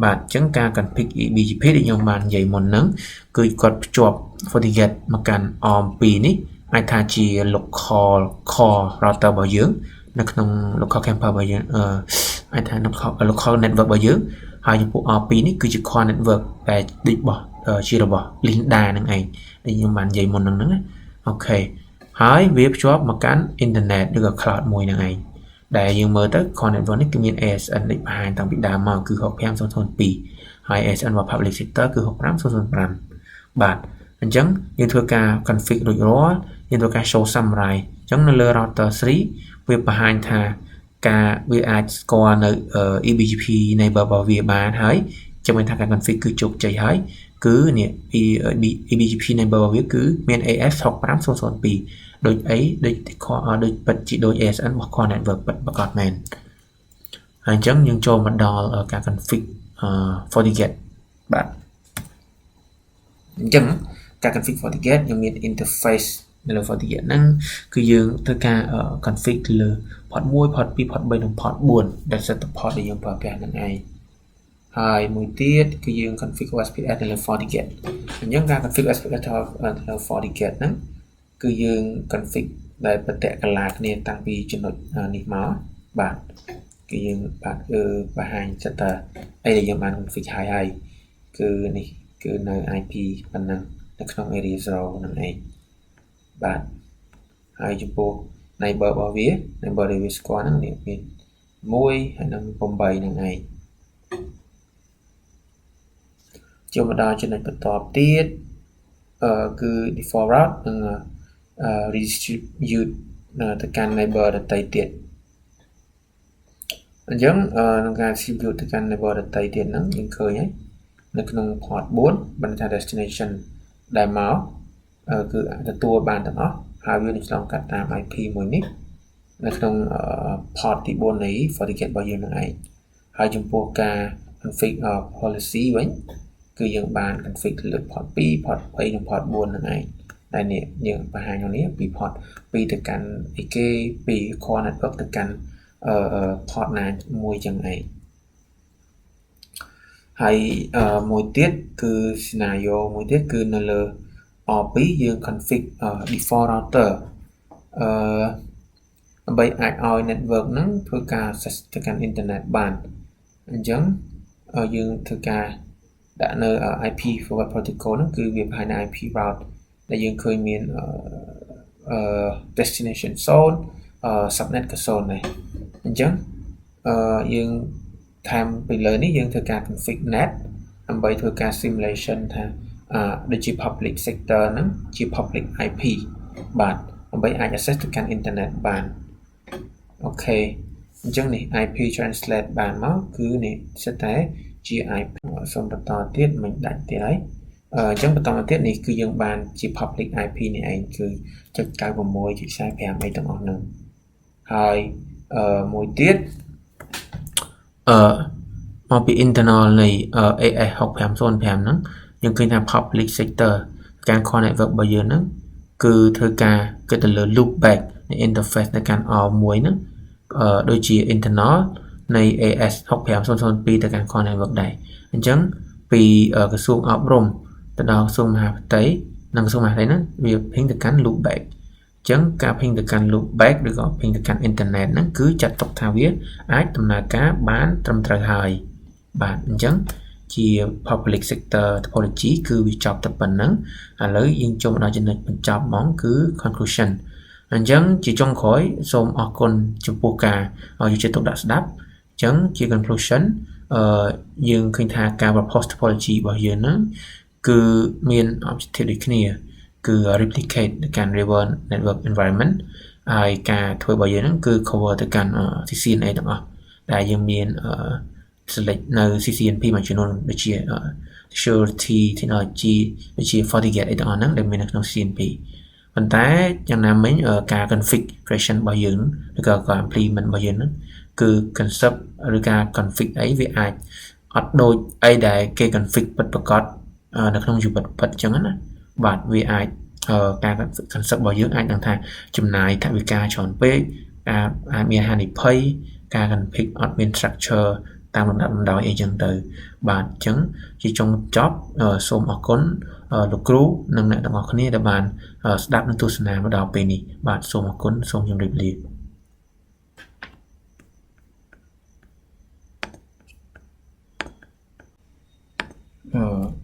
បាទអញ្ចឹងការ config eBGP ដែលខ្ញុំបាននិយាយមុនហ្នឹងគឺគាត់ភ្ជាប់ FortiGate មកកាន់ ARM2 នេះអាចថាជា local core router របស់យើងនៅក្នុង local camper របស់យើងអាចថា local network របស់យើងហើយចំពោះ ARM2 នេះគឺជា core network ដែលដូចរបស់ជារបស់ Linda ហ្នឹងឯងដែលខ្ញុំបាននិយាយមុនហ្នឹងណាអូខេហើយវាភ្ជាប់មកកាន់ internet ឬក៏ cloud មួយហ្នឹងឯងដែលយើងមើលទៅ core network នេះគឺមាន ASN ដូចបង្ហាញតាំងពីដើមមកគឺ65002ហើយ ASN របស់ public sector គឺ65005បាទអញ្ចឹងយើងធ្វើការ config រួចរាល់យើងធ្វើការ show summary អញ្ចឹងនៅលើ router 3វាបង្ហាញថាការវាអាចស្គាល់នៅ eBGP neighbor របស់វាបានហើយចាំមិនថាការ config គឺជោគជ័យហើយគឺនេះ eBGP neighbor របស់វាគឺមាន AS65002ដូចអីដូចពិតជាដូច ASN របស់ core network ពិតប្រកបមែនហើយអញ្ចឹងយើងចូលមកដល់ការ config FortiGate បាទអញ្ចឹងការ config FortiGate យើងមាន interface នៅលើ FortiGate ហ្នឹងគឺយើងធ្វើការ config ទៅលើ port 1 port 2 port 3 និង port 4ដែល set port ដែលយើងប្រើប្រាស់ហ្នឹងឯងហើយមួយទៀតគឺយើង config OSPF នៅលើ FortiGate អញ្ចឹងការ config OSPF នៅលើ FortiGate ហ្នឹងគឺយើង config ដែលបតកលាគ្នាតាំងពីចំណុចនេះមកបាទគឺយើងបាទបង្ហាញសិតតែអីដែលយើងបាន config ហើយគឺនេះគឺនៅ IP ប៉ុណ្ណឹងនៅក្នុង area 0ហ្នឹងឯងបាទហើយចំពោះ neighbor របស់វា neighbor ដែលវាស្គាល់ហ្នឹងនេះមាន1ហើយនឹង8ហ្នឹងឯងចូលមកដល់ចំណុចបន្តទៀតគឺ default route និងredistribute ទៅកាន់ neighbor ដទៃទៀតអញ្ចឹងក្នុងការ distribute ទៅកាន់ neighbor ដទៃទៀតហ្នឹងយើងឃើញហើយនៅក្នុង port 4បានថា destination ដែលមកគឺទទួលបានទាំងអស់ហើយវានឹងឆ្លងកាត់តាម IP មួយនេះនៅក្នុង port ទី4នៃ FortiGate របស់យើងនឹងឯងហើយចំពោះការ config policy វិញគឺយើងបាន config ទៅលើ port 2 port 3និង port 4នឹងឯងដែលនេះយើងបង្ហាញនេះពី port 2ទៅកាន់អីគេពី core network ទៅកាន់port ណាមួយចឹងឯងហើយមួយទៀតគឺ scenario មួយទៀតគឺនៅលើ R2 យើង config default router ដើម្បីអាចឲ្យ network ហ្នឹងធ្វើការ access ទៅកាន់ internet បានអញ្ចឹងយើងធ្វើការដាក់នៅ IP forward protocol ហ្នឹងគឺវាបង្ហាញនៅ IP route ដែលយើងឃើញមានdestination zone subnet ក៏ zone ដែរអញ្ចឹង យើងថែមពីលើនេះយើងធ្វើការ config net ដើម្បីធ្វើការ simulation ថាដូចជា public sector ហ្នឹងជា public IP បាទដើម្បីអាច access ទៅកាន់ internet បានអូខេអញ្ចឹងនេះ IP translate បានមកគឺនេះសិតតែជា IP សូមបន្តទៀតមិនដាច់ទៀតហើយអញ្ចឹងបន្តមកទៀតនេះគឺយើងបានជា public IP នេះឯងគឺ .96.45 អីទាំងអស់ហ្នឹងហើយមួយទៀតមកពី internal នៃ AS6505 ហ្នឹងយើងឃើញថា public sector ការ core network របស់យើងហ្នឹងគឺធ្វើការគិតទៅលើ loop back នៃ interface នៅកាន់ R1 ហ្នឹងដូចជា internal នៃ AS6502 ទៅកាន់ core network ដែរអញ្ចឹងពីក្រសួងអប់រំទៅដល់ក្រសួងមហាផ្ទៃនិងក្រសួងមហាផ្ទៃហ្នឹងវាភេងទៅកាន់ loop back អញ្ចឹងការភេងទៅកាន់ loop back ឬក៏ភេងទៅកាន់ internet ហ្នឹងគឺចាត់ទុកថាវាអាចដំណើរការបានត្រឹមត្រូវហើយបាទអញ្ចឹងជា public sector topology គឺវាចប់តែប៉ុណ្្នឹងឥឡូវយើងចូលមកដល់ចំណុចបញ្ចប់ហ្មងគឺ conclusion អញ្ចឹងជាចុងក្រោយសូមអរគុណចំពោះការយកចិត្តទុកដាក់ស្ដាប់អញ្ចឹងជា conclusion យើងឃើញថាការ propose topology របស់យើងហ្នឹងគឺមាន objective ដូចគ្នាគឺ replicate ទៅកាន់ river network environment ហើយការធ្វើរបស់យើងហ្នឹងគឺ cover ទៅកាន់ CCNA ទាំងអស់ដែលយើងមាន select នៅ CCNP មួយចំនួនដូចជា security technology ដូចជា FortiGate អីទាំងអស់ហ្នឹងដែលមាននៅក្នុង CCNP ប៉ុន្តែយ៉ាងណាមិញការ configuration របស់យើងឬក៏ការ implement របស់យើងហ្នឹងគឺ concept ឬការ config អីវាអាចអត់ដូចអីដែលគេ config ពិតប្រាកដនៅក្នុងជីវិតពិតអញ្ចឹងណាបាទវាអាចការ concept របស់យើងអាចដឹងថាចំណាយថវិកាច្រើនពេកអាចមានហានិភ័យការ config អត់មាន structure តាមលំដាប់លំដោយអីចឹងទៅបាទអញ្ចឹងជាចុងចប់សូមអរគុណលោកគ្រូនិងអ្នកទាំងអស់គ្នាដែលបានស្ដាប់និងទស្សនាមកដល់ពេលនេះបាទសូមអរគុណសូមជម្រាបលា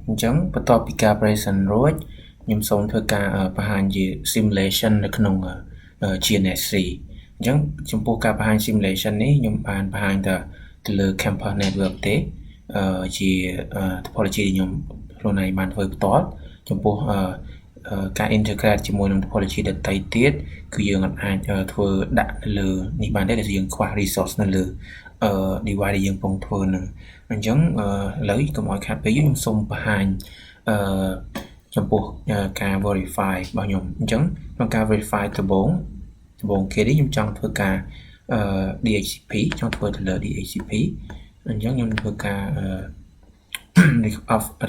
អញ្ចឹងបន្ទាប់ពីការ present រួចខ្ញុំសូមធ្វើការបង្ហាញជា simulation នៅក្នុង GNS3 អញ្ចឹងចំពោះការបង្ហាញ simulation នេះខ្ញុំបានបង្ហាញទៅលើ campus network ទេជា topology ដែលខ្ញុំខ្លួនឯងបានធ្វើផ្ទាល់ចំពោះការ integrate ជាមួយនឹង topology ដទៃទៀតគឺយើងអាចធ្វើដាក់នៅលើនេះបានទេដែលយើងខ្វះ resource នៅលើ device ដែលយើងកំពុងធ្វើនឹងអញ្ចឹងឥឡូវកុំឲ្យខាតពេលខ្ញុំសូមបង្ហាញចំពោះការ verify របស់ខ្ញុំអញ្ចឹងក្នុងការ verify ដំបូងគេនេះខ្ញុំចង់ធ្វើការDHCP ចង់ធ្វើទៅលើ DHCP អញ្ចឹងខ្ញុំធ្វើការ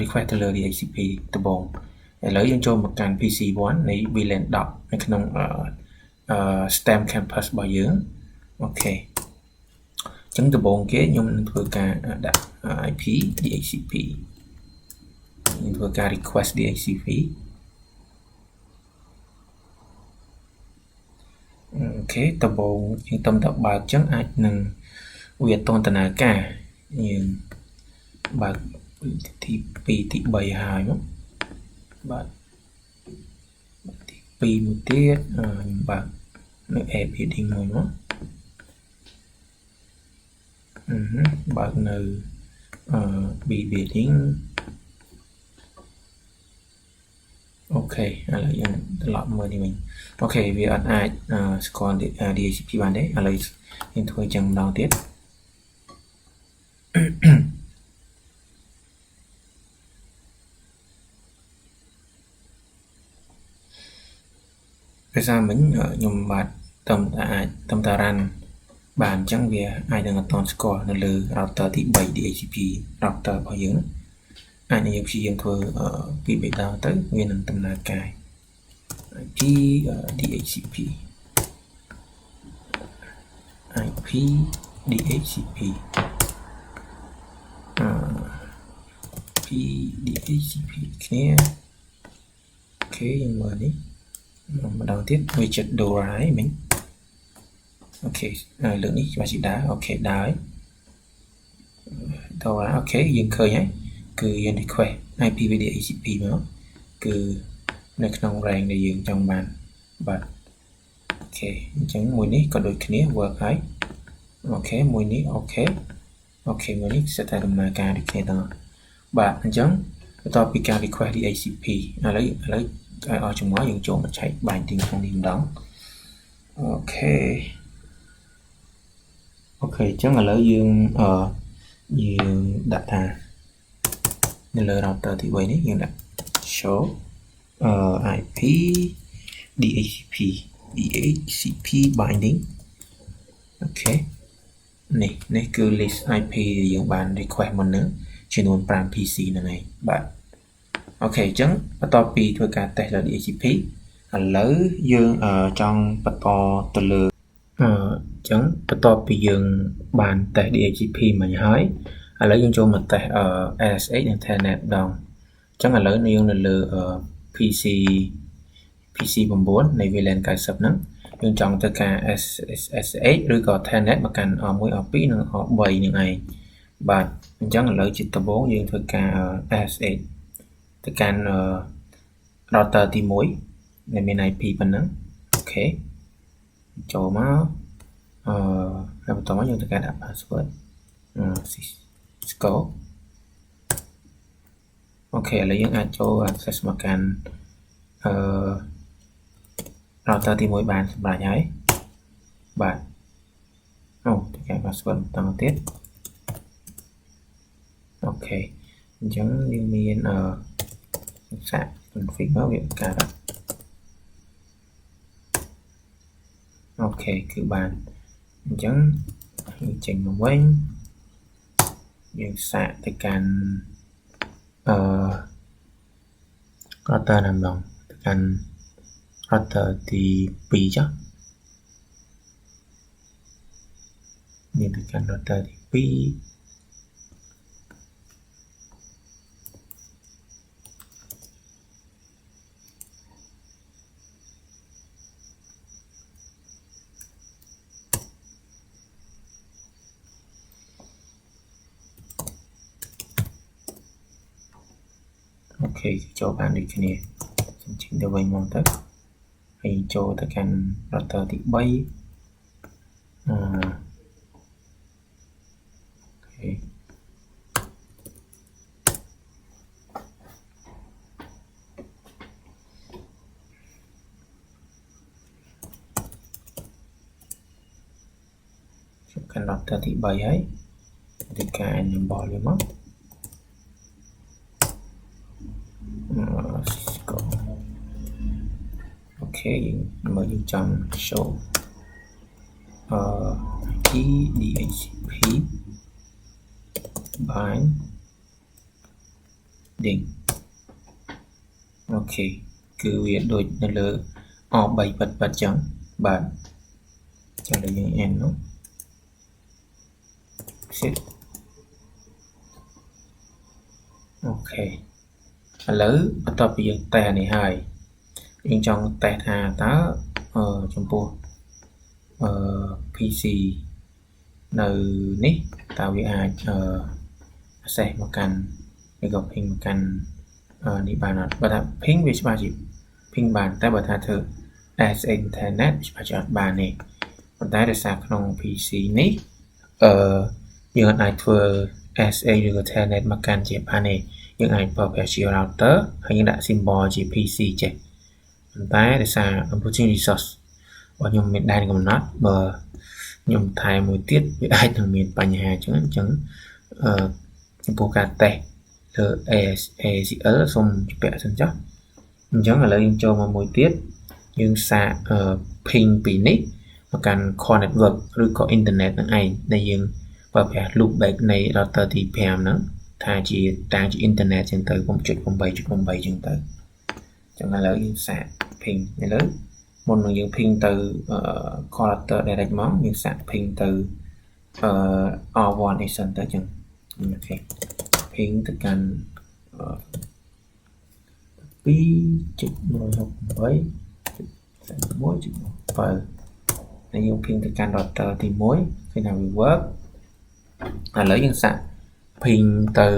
request ទៅលើ DHCP ដំបូងឥឡូវយើងចូលមកកាន់ PC1 នៃ VLAN 10នៅក្នុងSTEM campus របស់យើងអូខេអញ្ចឹងដំបូងគេខ្ញុំនឹងធ្វើការដាក់ IP DHCP ខ្ញុំធ្វើការ request DHCP អូខេដំបូងយើងតំតបើកអញ្ចឹងអាចនឹងវាអត់ដំណើរការយើងបើកទី2ទី3ហើយមកបាទទី2មួយទៀតខ្ញុំបើកនៅ app heading មួយមកបើកនៅ B heading អូខេឥឡូវយើងត្រឡប់មើលនេះវិញអូខេវាអត់អាចស្គាល់ DHCP បានទេឥឡូវយើងធ្វើចឹងម្ដងទៀតភាសាមិញខ្ញុំបាទតំតារ៉ាន់បាទអញ្ចឹងវាអាចនឹងអត់តស្គាល់នៅលើ router ទី3 DHCP router របស់យើងអាចនឹងយើងព្យាយាមធ្វើពីបេតាទៅវានឹងដំណើរការ IP DHCP IP DHCP IP DHCP គ្នាអូខេយើងមើលនេះម្ដងទៀតវាចិត្ត Dora ហើយមិញអូខេលើកនេះច្បាស់ជាដើរអូខេដើរហើយ Dora អូខេយើងឃើញហើយគឺយើង request IP DHCP មកគឺនៅក្នុង range ដែលយើងចង់បានបាទអូខេអញ្ចឹងមួយនេះក៏ដូចគ្នា work ហើយ ok មួយនេះ ok មួយនេះសិតតែដំណើរការដូចគ្នាទាំងអស់បាទអញ្ចឹងបន្ទាប់ពីការ request DHCP ឥឡូវឲ្យអស់ចម្ងល់យើងចូលមកឆែក binding ក្នុងនេះម្ដងអូខេអញ្ចឹងឥឡូវយើងដាក់ថានៅលើ router ទី3នេះយើងដាក់ show IP DHCP binding អូខេនេះគឺ list IP ដែលយើងបាន request មុនហ្នឹងចំនួន5 PC ហ្នឹងឯងបាទអូខេអញ្ចឹងបន្ទាប់ពីធ្វើការ test លើ DHCP ឥឡូវយើងចង់បន្តទៅលើអញ្ចឹងបន្ទាប់ពីយើងបាន test DHCP មិញហើយឥឡូវយើងចូលមក test SSH និង Telnet ម្ដងអញ្ចឹងឥឡូវយើងនៅលើ PC 9នៃ VLAN 90ហ្នឹងយើងចង់ទៅការ SSH ឬក៏ Telnet មកកាន់ R1 R2 និង R3 នឹងឯងបាទអញ្ចឹងឥឡូវជាដំបូងយើងធ្វើការ SSH ទៅកាន់ router ទី1ដែលមាន IP ប៉ុណ្ណឹងអូខេចូលមកហើយបន្តមកយើងធ្វើការដាក់ password Cisco អូខេឥឡូវយើងអាចចូល access មកកាន់router ទី1បានសម្រាប់ហើយបាទអូធ្វើការ password បន្តទៀតអូខេអញ្ចឹងយើងមានសាក config មកវាកើតអូខេគឺបានអញ្ចឹងយើងចេញមកវិញយើងសាកទៅកាន់router ណាម្ដងទៅកាន់ router ទី2ចុះយើងទៅកាន់ router ទី2អូខេចូលបានដូចគ្នាខ្ញុំចេញទៅវិញមកទៅហើយចូលទៅកាន់ router ទី3កាន់ router ទី3ហើយធ្វើការ enable វាមកCisco អូខេមើលយើងចង់ show DHCP binding អូខេគឺវាដូចនៅលើ R3 ពិតចឹងបាទចឹងដល់យើង end នោះShit. អូខេឥឡូវបន្ទាប់ពីយើងតេស្តនេះហើយយើងចង់តេស្តថាតើចំពោះPC នៅនេះតើវាអាចaccess មកកាន់ឬក៏ ping មកកាន់នេះបានអត់បើថា ping វាច្បាស់ជា ping បានតែបើថាធ្វើ SSH Internet ច្បាស់ជាអត់បានទេប៉ុន្តែដោយសារក្នុង PC នេះយើងអាចធ្វើ SSH ឬក៏ Telnet មកកាន់ជាបានទេយើងអាចប្រើប្រាស់ជា router ហើយយើងដាក់ symbol ជា PC ចេះប៉ុន្តែដោយសារ computing resource របស់ខ្ញុំមានដែនកំណត់បើខ្ញុំថែមួយទៀតវាអាចនឹងមានបញ្ហាអញ្ចឹងចំពោះការតេស្តលើ ACL សូមជម្រាបសិនចុះអញ្ចឹងឥឡូវយើងចូលមកមួយទៀតយើងសាក ping ពីនេះមកកាន់ core network ឬក៏ internet នឹងឯងដែលយើងប្រើប្រាស់ loopback នៃ router ទី5ហ្នឹងថាជាតាំងជា internet ចឹងទៅ 8.8.8 ចឹងទៅអញ្ចឹងឥឡូវយើងសាក ping ឥឡូវមុននឹងយើង ping ទៅ core router direct មកយើងសាក ping ទៅR1 silicon ទៅចឹងអូខេ ping ទៅកាន់ 2.168.1.7 ហើយយើង ping ទៅកាន់ router ទី1ឃើញថាវា work ឥឡូវយើងសាក ping ទៅ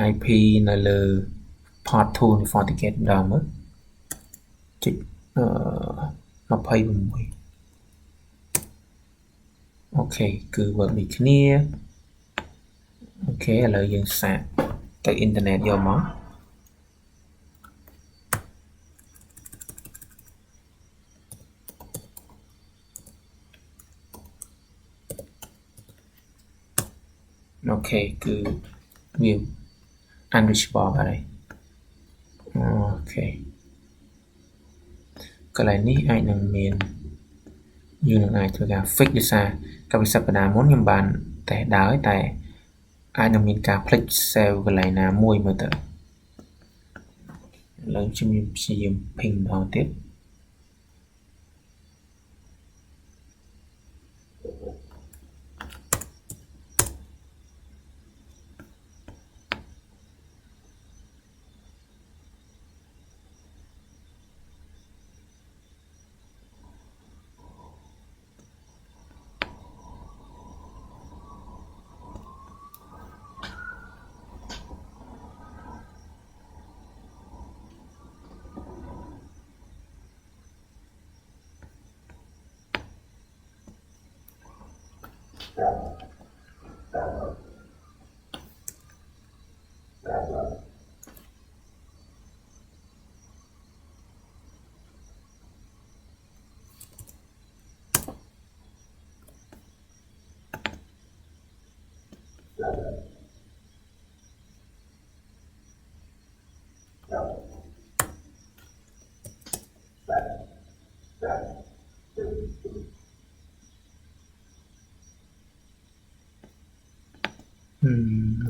IP នៅលើ port 2 FortiGate ម្ដងមើល26 ok គឺ work ដូចគ្នា ok ឥឡូវយើងសាកទៅ internet យកមក ok គឺវា unreachable បាទហើយ ok កន្លែងនេះអាចនឹងមានយើងនឹងអាចធ្វើការ fix ដោយសារកាលពីសប្តាហ៍មុនខ្ញុំបានតែដើរតែអាចនឹងមានការភ្លេច save កន្លែងណាមួយមើលទៅឥឡូវខ្ញុំព្យាយាម ping ម្ដងទៀត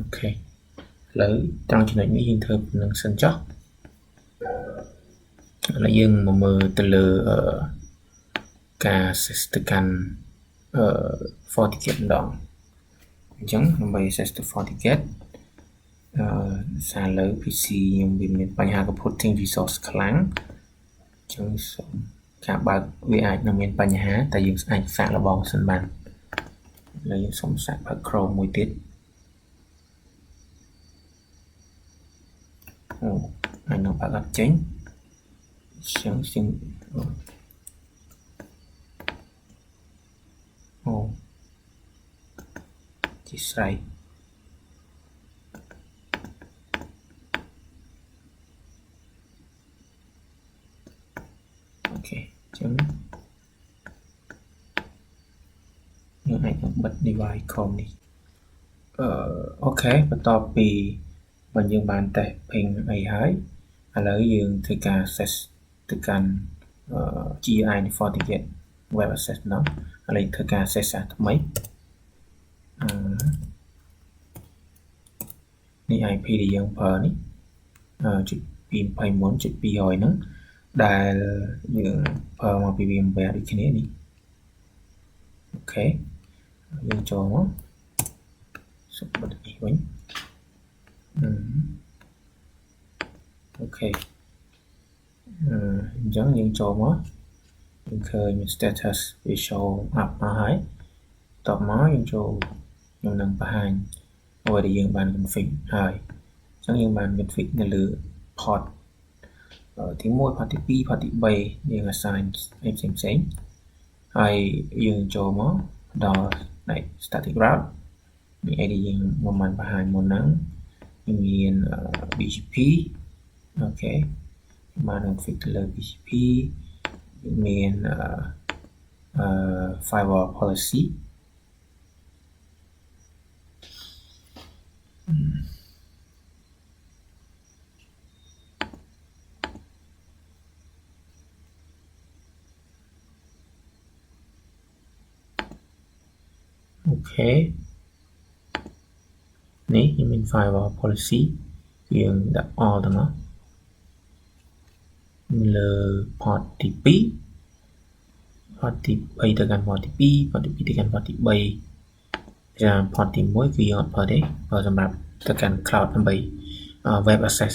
ok ឥឡូវត្រង់ចំណុចនេះយើងធ្វើនឹងសិនចុះឥឡូវយើងមកមើលទៅលើការ access ទៅកាន់ FortiGate ម្ដងអញ្ចឹងដើម្បី access ទៅ FortiGate សារលើ PC ខ្ញុំវាមានបញ្ហា computing resource ខ្លាំងអញ្ចឹងសូមការបើកវាអាចនឹងមានបញ្ហាតែយើងអាចសាកល្បងសិនបានឥឡូវយើងសូមសាកបើក Chrome មួយទៀតអាចនឹងបើកអត់ចេញអញ្ចឹងជាស្រ័យអូខេអញ្ចឹងយើងអាចនឹងបិទ device Chrome នេះអូខេបន្ទាប់ពីបើយើងបានតេស្ត ping អីហើយឥឡូវយើងធ្វើការ access ទៅកាន់ GUI នៃ FortiGate Web Access នោះឥឡូវធ្វើការ access សារថ្មីនេះ IP ដែលយើងប្រើនេះ.221.200ហ្នឹងដែលយើងប្រើមកពី VMware ដូចគ្នានេះអូខេយើងចូលមកសុំបិទនេះវិញអូខេអញ្ចឹងយើងចូលមកយើងឃើញ status វា show up មកហើយតបមកយើងចូលខ្ញុំនឹងបង្ហាញអ្វីដែលយើងបាន config ហើយអញ្ចឹងយើងបាន config នៅលើ port ទី1 port ទី2 port ទី3យើង assign ផ្សេងហើយយើងចូលមកដល់ static route នេះឯដែលយើងមិនបានបង្ហាញមុនហ្នឹងមាន BGP អូខេបាន config ទៅលើ BGP មាន firewall policyអូខេនេះមាន firewall policy យើងដាក់ all ទាំងអស់លើ port ទី2 port ទី3ទៅកាន់ port ទី2 port ទី2ទៅកាន់ port ទី3ចាំ port ទី1គឺយើងអត់ប្រើទេប្រើសម្រាប់ទៅកាន់ cloud ដើម្បី web access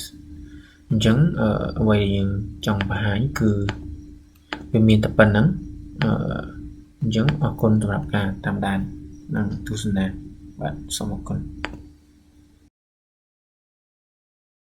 អញ្ចឹងអ្វីដែលយើងចង់បង្ហាញគឺវាមានតែប៉ុណ្្នឹងអញ្ចឹងអរគុណសម្រាប់ការតាមដាននិងទស្សនាបាទសូមអរគុណ